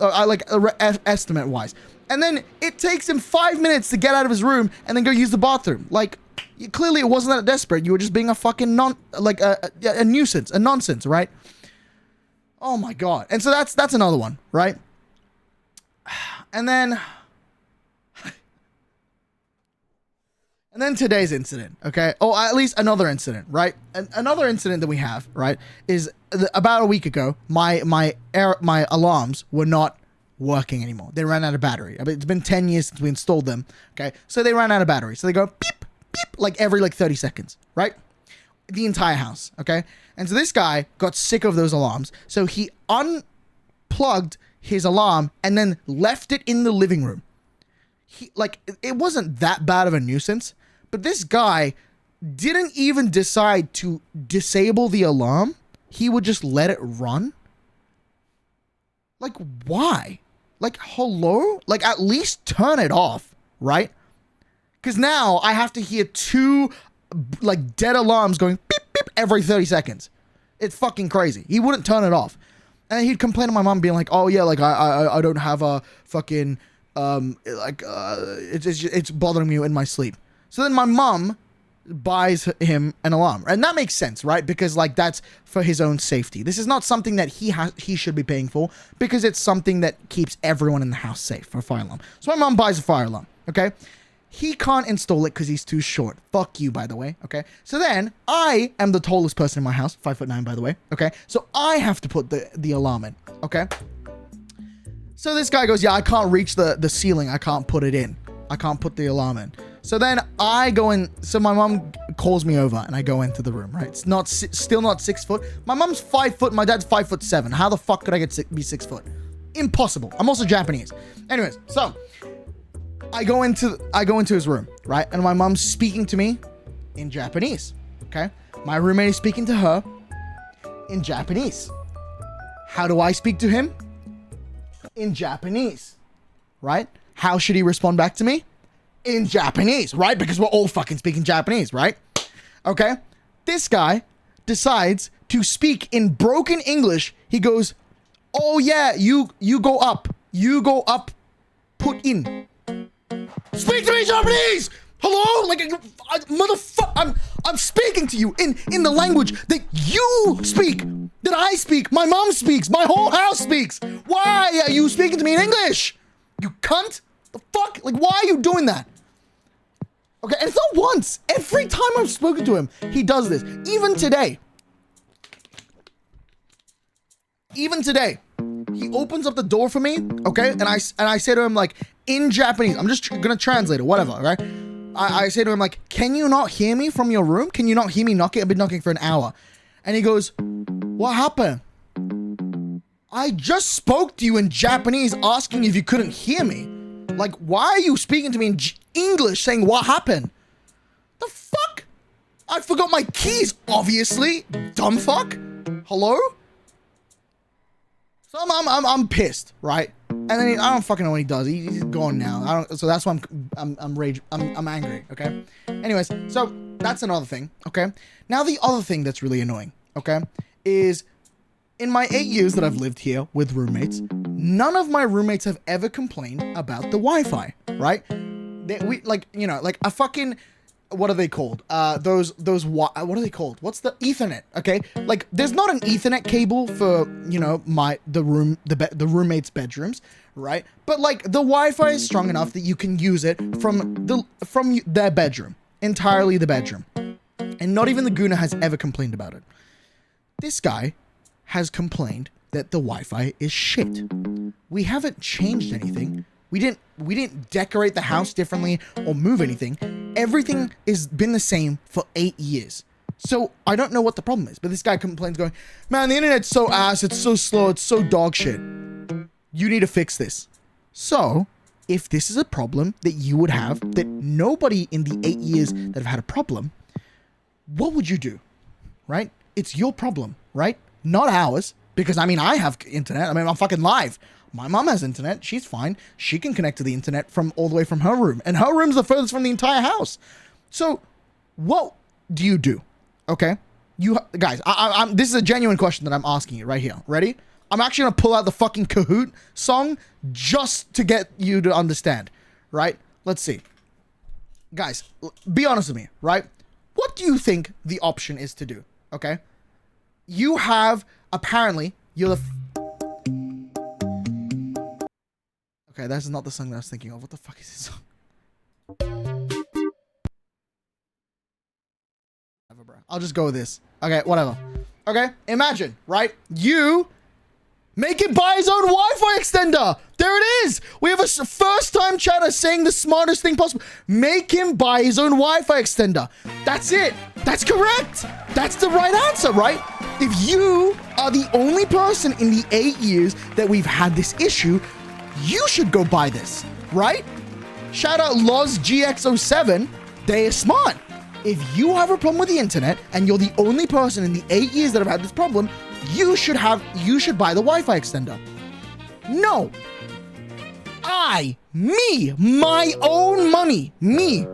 Estimate-wise. And then it takes him 5 minutes to get out of his room and then go use the bathroom. Like, clearly it wasn't that desperate. You were just being a fucking a nuisance, a nonsense, right? Oh my God. And so that's another one, right? And then today's incident, okay? Oh, at least another incident, right? Another incident that we have, right, is about a week ago, my alarms were not working anymore. They ran out of battery. I mean, it's been 10 years since we installed them. Okay, so they ran out of battery. So they go beep beep like every like 30 seconds, right? The entire house. Okay, and so this guy got sick of those alarms, so he unplugged his alarm and then left it in the living room. He like it wasn't that bad of a nuisance, but this guy didn't even decide to disable the alarm. He would just let it run. Like, why? Like, hello? Like, at least turn it off, right? Because now I have to hear 2 like dead alarms going beep beep every 30 seconds. It's fucking crazy. He wouldn't turn it off. And he'd complain to my mom being like, oh yeah, like I don't have a fucking it's bothering me in my sleep. So then my mom buys him an alarm, and that makes sense, right? Because like that's for his own safety. This is not something that he should be paying for, because it's something that keeps everyone in the house safe, for a fire alarm. So my mom buys a fire alarm. Okay, he can't install it because he's too short. Fuck you, by the way. Okay, so then I am the tallest person in my house, 5'9", by the way. Okay, so I have to put the alarm in. Okay, so this guy goes, yeah, I can't reach the ceiling. I can't put it in. I can't put the alarm in. So then I go in. So my mom calls me over, and I go into the room. Right, it's not still not 6 foot. My mom's 5 foot. My dad's 5'7". How the fuck could I be 6 foot? Impossible. I'm also Japanese. Anyways, so I go into his room, right, and my mom's speaking to me in Japanese. Okay, my roommate is speaking to her in Japanese. How do I speak to him? In Japanese, right? How should he respond back to me? In Japanese, right? Because we're all fucking speaking Japanese, right? Okay. This guy decides to speak in broken English. He goes, oh yeah, you go up. You go up, put in. Speak to me Japanese! Hello? Like, motherfucker, I'm speaking to you in the language that you speak, that I speak, my mom speaks, my whole house speaks. Why are you speaking to me in English? You cunt? The fuck? Like, why are you doing that? Okay, and it's not once. Every time I've spoken to him, he does this. Even today, he opens up the door for me, okay? And I say to him, like, in Japanese, I'm just gonna translate it, whatever, okay? I say to him, like, can you not hear me from your room? Can you not hear me knocking? I've been knocking for an hour. And he goes, what happened? I just spoke to you in Japanese asking if you couldn't hear me. Like, why are you speaking to me in English saying what happened? The fuck? I forgot my keys, obviously. Dumb fuck. Hello? So I'm pissed, right? And then I don't fucking know what he does. He's gone now. So that's why I'm angry, okay? Anyways, so that's another thing, okay? Now the other thing that's really annoying, okay, is in my 8 years that I've lived here with roommates, none of my roommates have ever complained about the Wi-Fi, right? We like, you know, like a fucking, what are they called? What are they called? What's the Ethernet? Okay, like there's not an Ethernet cable for, you know, the roommates' bedrooms, right? But like the Wi-Fi is strong enough that you can use it from their bedroom, entirely the bedroom, and not even the Guna has ever complained about it. This guy has complained that the Wi-Fi is shit. We haven't changed anything. We didn't decorate the house differently or move anything. Everything has been the same for 8 years. So I don't know what the problem is, but this guy complains going, man, the internet's so ass, it's so slow, it's so dog shit. You need to fix this. So if this is a problem that you would have, that nobody in the 8 years that have had a problem, what would you do? Right? It's your problem, right? Not ours. Because, I mean, I have internet. I mean, I'm fucking live. My mom has internet. She's fine. She can connect to the internet from all the way from her room. And her room's the furthest from the entire house. So, what do you do? Okay? You guys, this is a genuine question that I'm asking you right here. Ready? I'm actually going to pull out the fucking Kahoot song just to get you to understand. Right? Let's see. Guys, be honest with me. Right? What do you think the option is to do? Okay? You have... Apparently, you're the... Okay, that's not the song that I was thinking of. What the fuck is this song? Whatever, bro. I'll just go with this. Okay, whatever. Okay? Imagine, right? You make him buy his own Wi-Fi extender. There it is. We have a first-time chatter saying the smartest thing possible. Make him buy his own Wi-Fi extender. That's it. That's correct. That's the right answer, right? If you are the only person in the 8 years that we've had this issue, you should go buy this, right? Shout out Loz GX07. They are smart. If you have a problem with the internet and you're the only person in the 8 years that have had this problem, you should buy the Wi-Fi extender. No. My own money, me,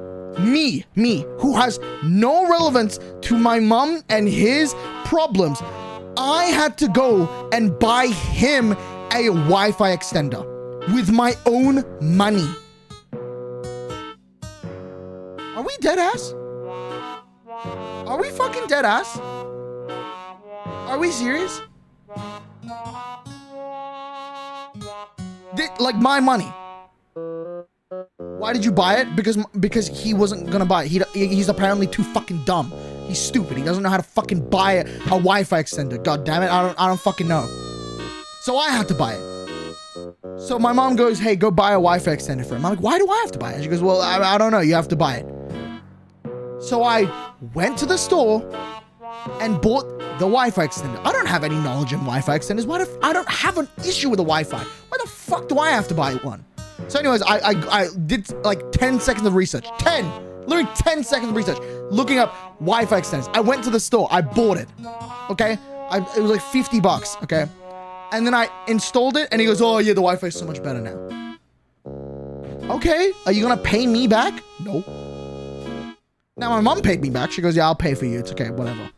who has no relevance to my mom and his problems. I had to go and buy him a Wi-Fi extender with my own money. Are we dead ass? Are we fucking dead ass? Are we serious? Like my money. Why did you buy it? Because he wasn't gonna buy it. He's apparently too fucking dumb. He's stupid. He doesn't know how to fucking buy a Wi-Fi extender. God damn it. I don't fucking know. So I had to buy it. So my mom goes, hey, go buy a Wi-Fi extender for him. I'm like, why do I have to buy it? And she goes, well, I don't know. You have to buy it. So I went to the store and bought the Wi-Fi extender. I don't have any knowledge in Wi-Fi extenders. I don't have an issue with the Wi-Fi. Why the fuck do I have to buy one? So anyways, I did like 10 seconds of research. Literally 10 seconds of research. Looking up Wi-Fi extenders. I went to the store. I bought it. Okay? It was like $50. Okay? And then I installed it and he goes, oh yeah, the Wi-Fi is so much better now. Okay. Are you gonna pay me back? No. Now my mom paid me back. She goes, yeah, I'll pay for you. It's okay, whatever.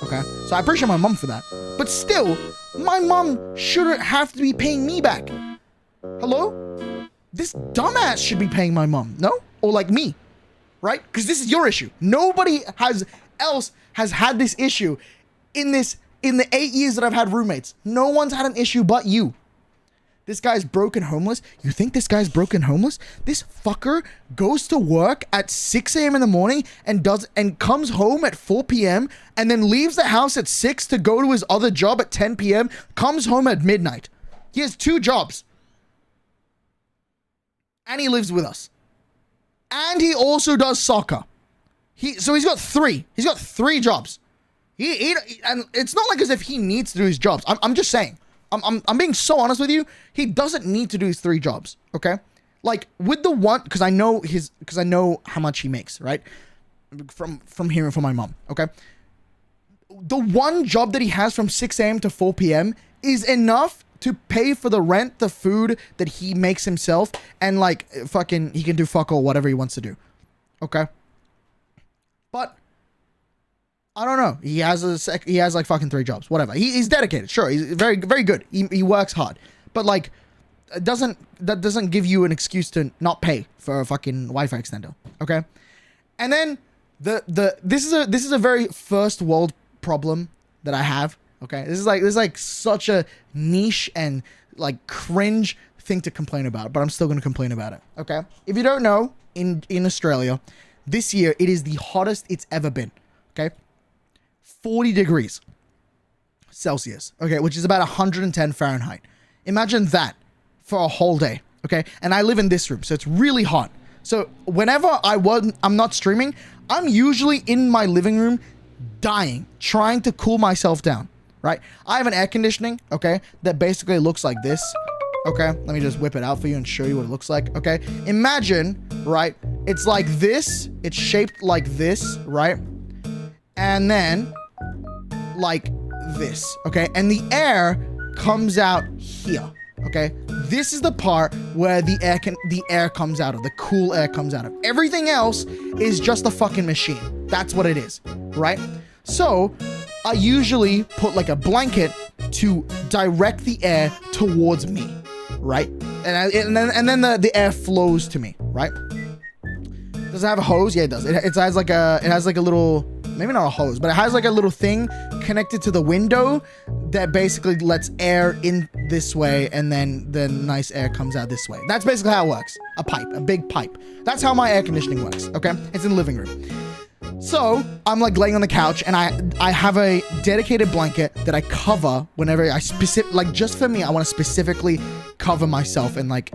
Okay. So I appreciate my mom for that. But still, my mom shouldn't have to be paying me back. Hello? This dumbass should be paying my mom, no? Or like me, right? Because this is your issue. Nobody else has had this issue in the 8 years that I've had roommates. No one's had an issue but you. This guy's broken homeless. You think this guy's broken homeless? This fucker goes to work at 6 a.m. in the morning and comes home at 4 p.m. and then leaves the house at 6 to go to his other job at 10 p.m. Comes home at midnight. He has 2 jobs. And he lives with us. And he also does soccer. So he's got 3. He's got 3 jobs. And it's not like as if he needs to do his jobs. I'm just saying. I'm being so honest with you. He doesn't need to do his 3 jobs. Okay? Like with the one, because I know how much he makes, right? From hearing from my mom. Okay? The one job that he has from 6 a.m. to 4 p.m. is enough to pay for the rent, the food that he makes himself, and like fucking he can do fuck all whatever he wants to do. Okay? But I don't know. He has like fucking 3 jobs. Whatever. He's dedicated. Sure. He's very, very good. He works hard. But like that doesn't give you an excuse to not pay for a fucking Wi-Fi extender. Okay? And then this is a very first world problem that I have. Okay? This is like such a niche and like cringe thing to complain about, but I'm still going to complain about it. Okay? If you don't know, in Australia, this year it is the hottest it's ever been. Okay? 40 degrees Celsius, okay, which is about 110 Fahrenheit. Imagine that for a whole day, okay? And I live in this room, so it's really hot. So whenever I'm not streaming, I'm usually in my living room dying, trying to cool myself down, right? I have an air conditioning, okay, that basically looks like this, okay? Let me just whip it out for you and show you what it looks like, okay? Imagine, right, it's like this, it's shaped like this, right? And then like this, okay? And the air comes out here, okay? This is the part where the air comes out of, the cool air comes out of. Everything else is just a fucking machine. That's what it is, right? So I usually put like a blanket to direct the air towards me, right? And then the air flows to me, right? Does it have a hose? Yeah, it does. It has like a little, maybe not a hose, but it has like a little thing connected to the window that basically lets air in this way, and then the nice air comes out this way. That's basically how it works. A pipe, a big pipe. That's how my air conditioning works, okay? It's in the living room. So I'm like laying on the couch, and I have a dedicated blanket that I cover whenever I like, just for me, I want to specifically cover myself and like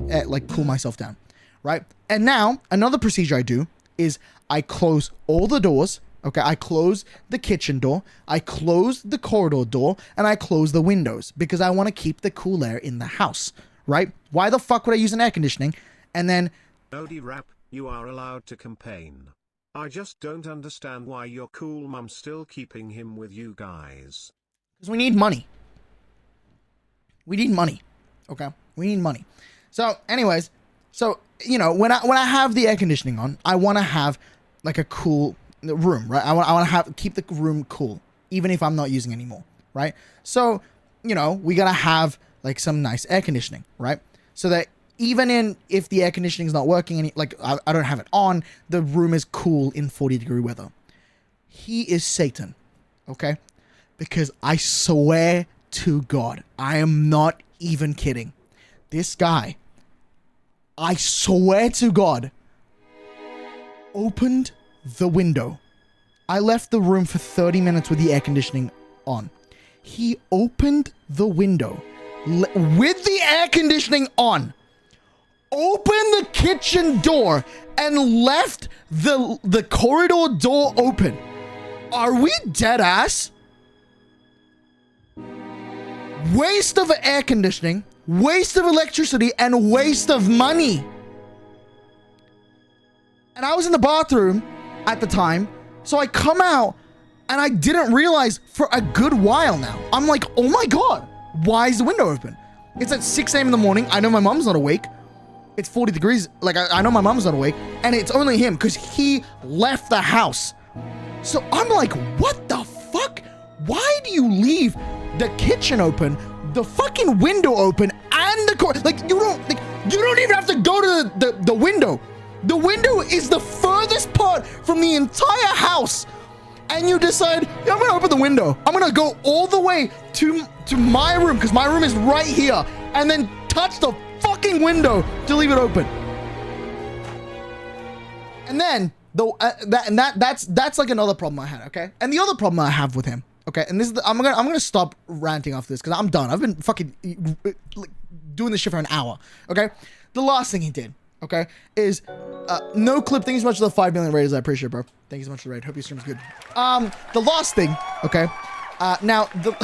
cool myself down, right? And now another procedure I do is I close all the doors. Okay, I close the kitchen door, I close the corridor door, and I close the windows because I want to keep the cool air in the house, right? Why the fuck would I use an air conditioning? And then... No, derap, you are allowed to complain. I just don't understand why your cool mum's still keeping him with you guys. Because we need money. We need money, okay? We need money. So, anyways, so, you know, when I have the air conditioning on, I want to have like a cool... the room, right? I want to keep the room cool, even if I'm not using anymore, right? So, you know, we gotta have like some nice air conditioning, right? So that even if the air conditioning is not working, I don't have it on, the room is cool in 40-degree weather. He is Satan, okay? Because I swear to God, I am not even kidding. This guy, I swear to God, opened the window. I left the room for 30 minutes with the air conditioning on. He opened the window with the air conditioning on, opened the kitchen door, and left the corridor door open. Are we dead ass? Waste of air conditioning, waste of electricity, and waste of money. And I was in the bathroom at the time, so I come out and I didn't realize for a good while now. I'm like, oh my God, why is the window open? It's at 6 a.m. in the morning. I know my mom's not awake. It's 40 degrees. Like, I know my mom's not awake, and it's only him because he left the house. So I'm like, what the fuck? Why do you leave the kitchen open, the fucking window open, and the like, you don't even have to go to the window. The window is the furthest part from the entire house. And you decide, yeah, I'm going to open the window. I'm going to go all the way to my room, because my room is right here, and then touch the fucking window to leave it open. And then, that's like another problem I had, okay? And the other problem I have with him, okay? And this is I'm gonna stop ranting after this, because I'm done. I've been fucking like, doing this shit for an hour, okay? The last thing he did, okay, is no clip. Thank you so much for the 5 million raiders. I appreciate it, bro. Thank you so much for the raid. Hope your stream's good. The last thing, okay. Now the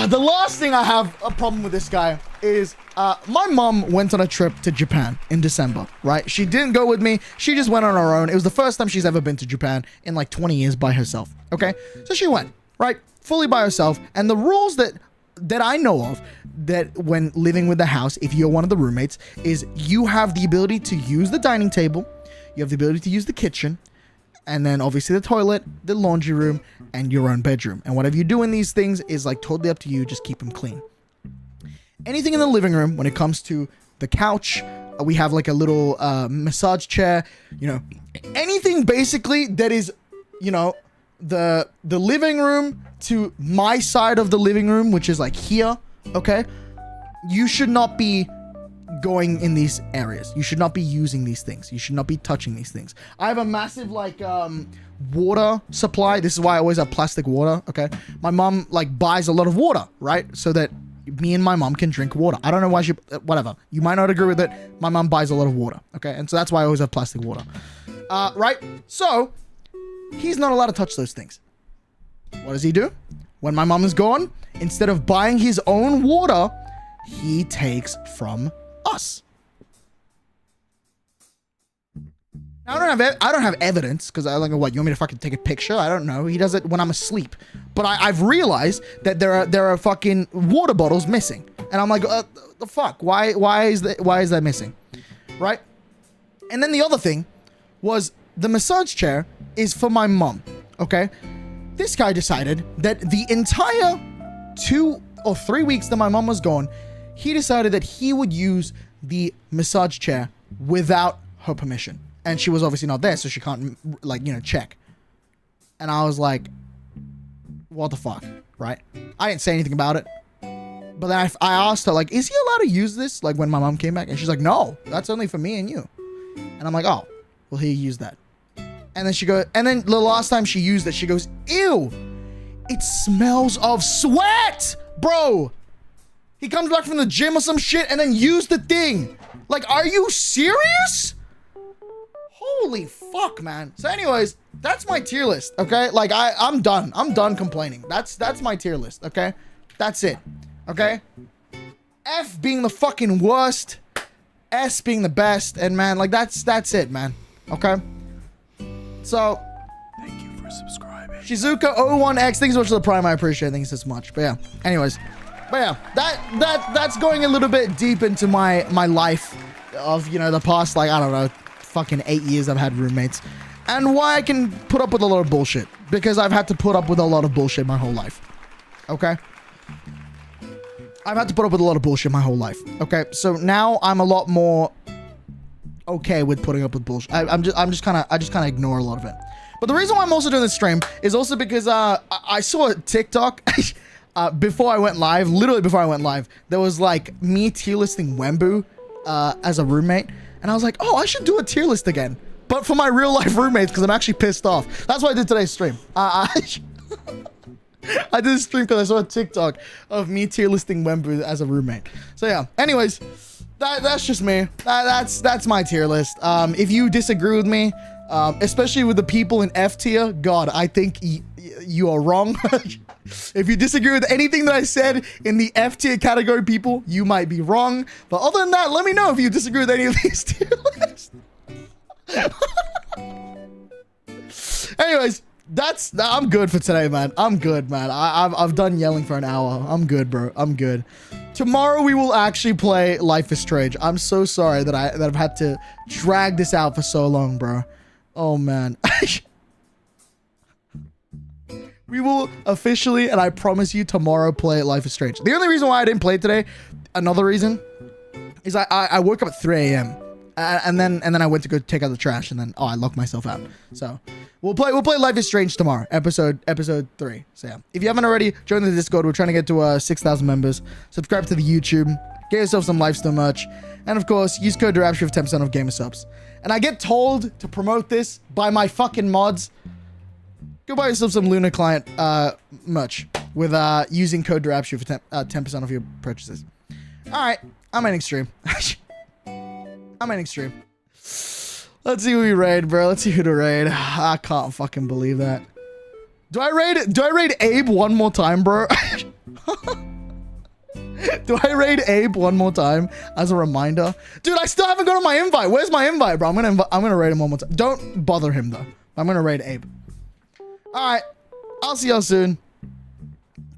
the last thing I have a problem with this guy is my mom went on a trip to Japan in December, right? She didn't go with me. She just went on her own. It was the first time she's ever been to Japan in like 20 years by herself, okay? So she went, right? Fully by herself. And the rules that I know of, that when living with the house, if you're one of the roommates, is you have the ability to use the dining table, you have the ability to use the kitchen, and then obviously the toilet, the laundry room, and your own bedroom. And whatever you do in these things is like totally up to you. Just keep them clean. Anything in the living room, when it comes to the couch, we have like a little massage chair, you know, anything basically that is, you know, the living room to my side of the living room, which is like here, okay? You should not be going in these areas. You should not be using these things. You should not be touching these things. I have a massive like water supply. This is why I always have plastic water, okay? My mom like buys a lot of water, right? So that me and my mom can drink water. I don't know why she, whatever. You might not agree with it. My mom buys a lot of water, okay? And so that's why I always have plastic water. Right? So he's not allowed to touch those things. What does he do? When my mom is gone, instead of buying his own water, he takes from us. Now, I don't have evidence, because I like, what, you want me to fucking take a picture? I don't know. He does it when I'm asleep. But I've realized that there are fucking water bottles missing. And I'm like, the fuck? Why is that missing? Right? And then the other thing was the massage chair is for my mom, okay? This guy decided that the entire 2 or 3 weeks that my mom was gone, he decided that he would use the massage chair without her permission. And she was obviously not there, so she can't, like, you know, check. And I was like, what the fuck, right? I didn't say anything about it. But then I asked her, like, is he allowed to use this, like, when my mom came back? And she's like, no, that's only for me and you. And And I'm like, oh, well, here, use that. And then she goes, and then the last time she used it, she goes, ew, it smells of sweat, bro. He comes back from the gym or some shit and then used the thing. Like, are you serious? Holy fuck, man. So anyways, that's my tier list, okay? Like, I'm done. I'm done complaining. That's my tier list, okay? That's it, okay? F being the fucking worst, S being the best, and man, like, that's it, man, okay? So, thank you for subscribing. Shizuka01X, thanks so much for the prime. I appreciate it. Thanks so much. But yeah, anyways. But yeah, that's going a little bit deep into my life of, you know, the past, like, I don't know, fucking 8 years I've had roommates. And why I can put up with a lot of bullshit. Because I've had to put up with a lot of bullshit my whole life. Okay? I've had to put up with a lot of bullshit my whole life. Okay? So now I'm a lot more okay with putting up with bullshit. I just kind of ignore a lot of it. But the reason why I'm also doing this stream is also because I saw a TikTok before I went live, literally before I went live, there was like me tier listing Wembu as a roommate, and I was like, oh, I should do a tier list again, but for my real life roommates, because I'm actually pissed off. That's why I did today's stream. I did a stream because I saw a TikTok of me tier listing Wembu as a roommate. So yeah, anyways, that's just me. That's my tier list. If you disagree with me, especially with the people in F tier, God, I think you are wrong. If you disagree with anything that I said in the F tier category, people, you might be wrong. But other than that, let me know if you disagree with any of these tier lists. Anyways, I'm good for today, man. I'm good, man. I've done yelling for an hour. I'm good, bro. I'm good. Tomorrow we will actually play Life is Strange. I'm so sorry that I've had to drag this out for so long, bro. Oh man. We will officially, and I promise you, tomorrow play Life is Strange. The only reason why I didn't play it today, another reason, is I woke up at 3 a.m. And then I went to go take out the trash, and then I locked myself out. So we'll play Life is Strange tomorrow, episode 3. So yeah, if you haven't already, join the Discord. We're trying to get to 6,000 members. Subscribe to the YouTube. Get yourself some Lifestyle merch, and of course, use code derapchu for 10% off gamer subs. And I get told to promote this by my fucking mods. Go buy yourself some Luna client merch with using code derapchu for 10% off your purchases. All right, I'm ending stream. I'm ending stream. Let's see who we raid, bro. Let's see who to raid. I can't fucking believe that. Do I raid Abe one more time, bro? Do I raid Abe one more time as a reminder? Dude, I still haven't gotten my invite. Where's my invite, bro? I'm gonna raid him one more time. Don't bother him though. I'm gonna raid Abe. All right, I'll see y'all soon.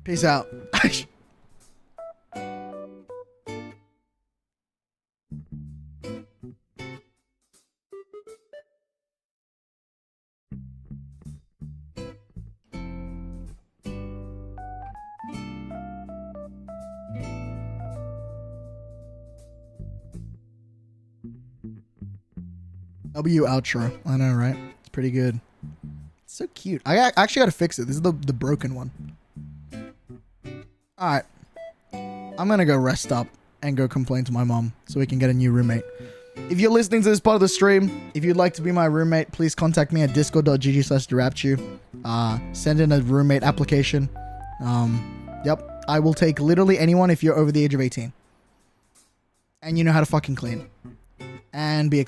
Peace out. W outro. I know, right? It's pretty good. It's so cute. I actually got to fix it. This is the broken one. All right. I'm going to go rest up and go complain to my mom so we can get a new roommate. If you're listening to this part of the stream, if you'd like to be my roommate, please contact me at discord.gg/derapchu. Send in a roommate application. Yep. I will take literally anyone if you're over the age of 18. And you know how to fucking clean. And be a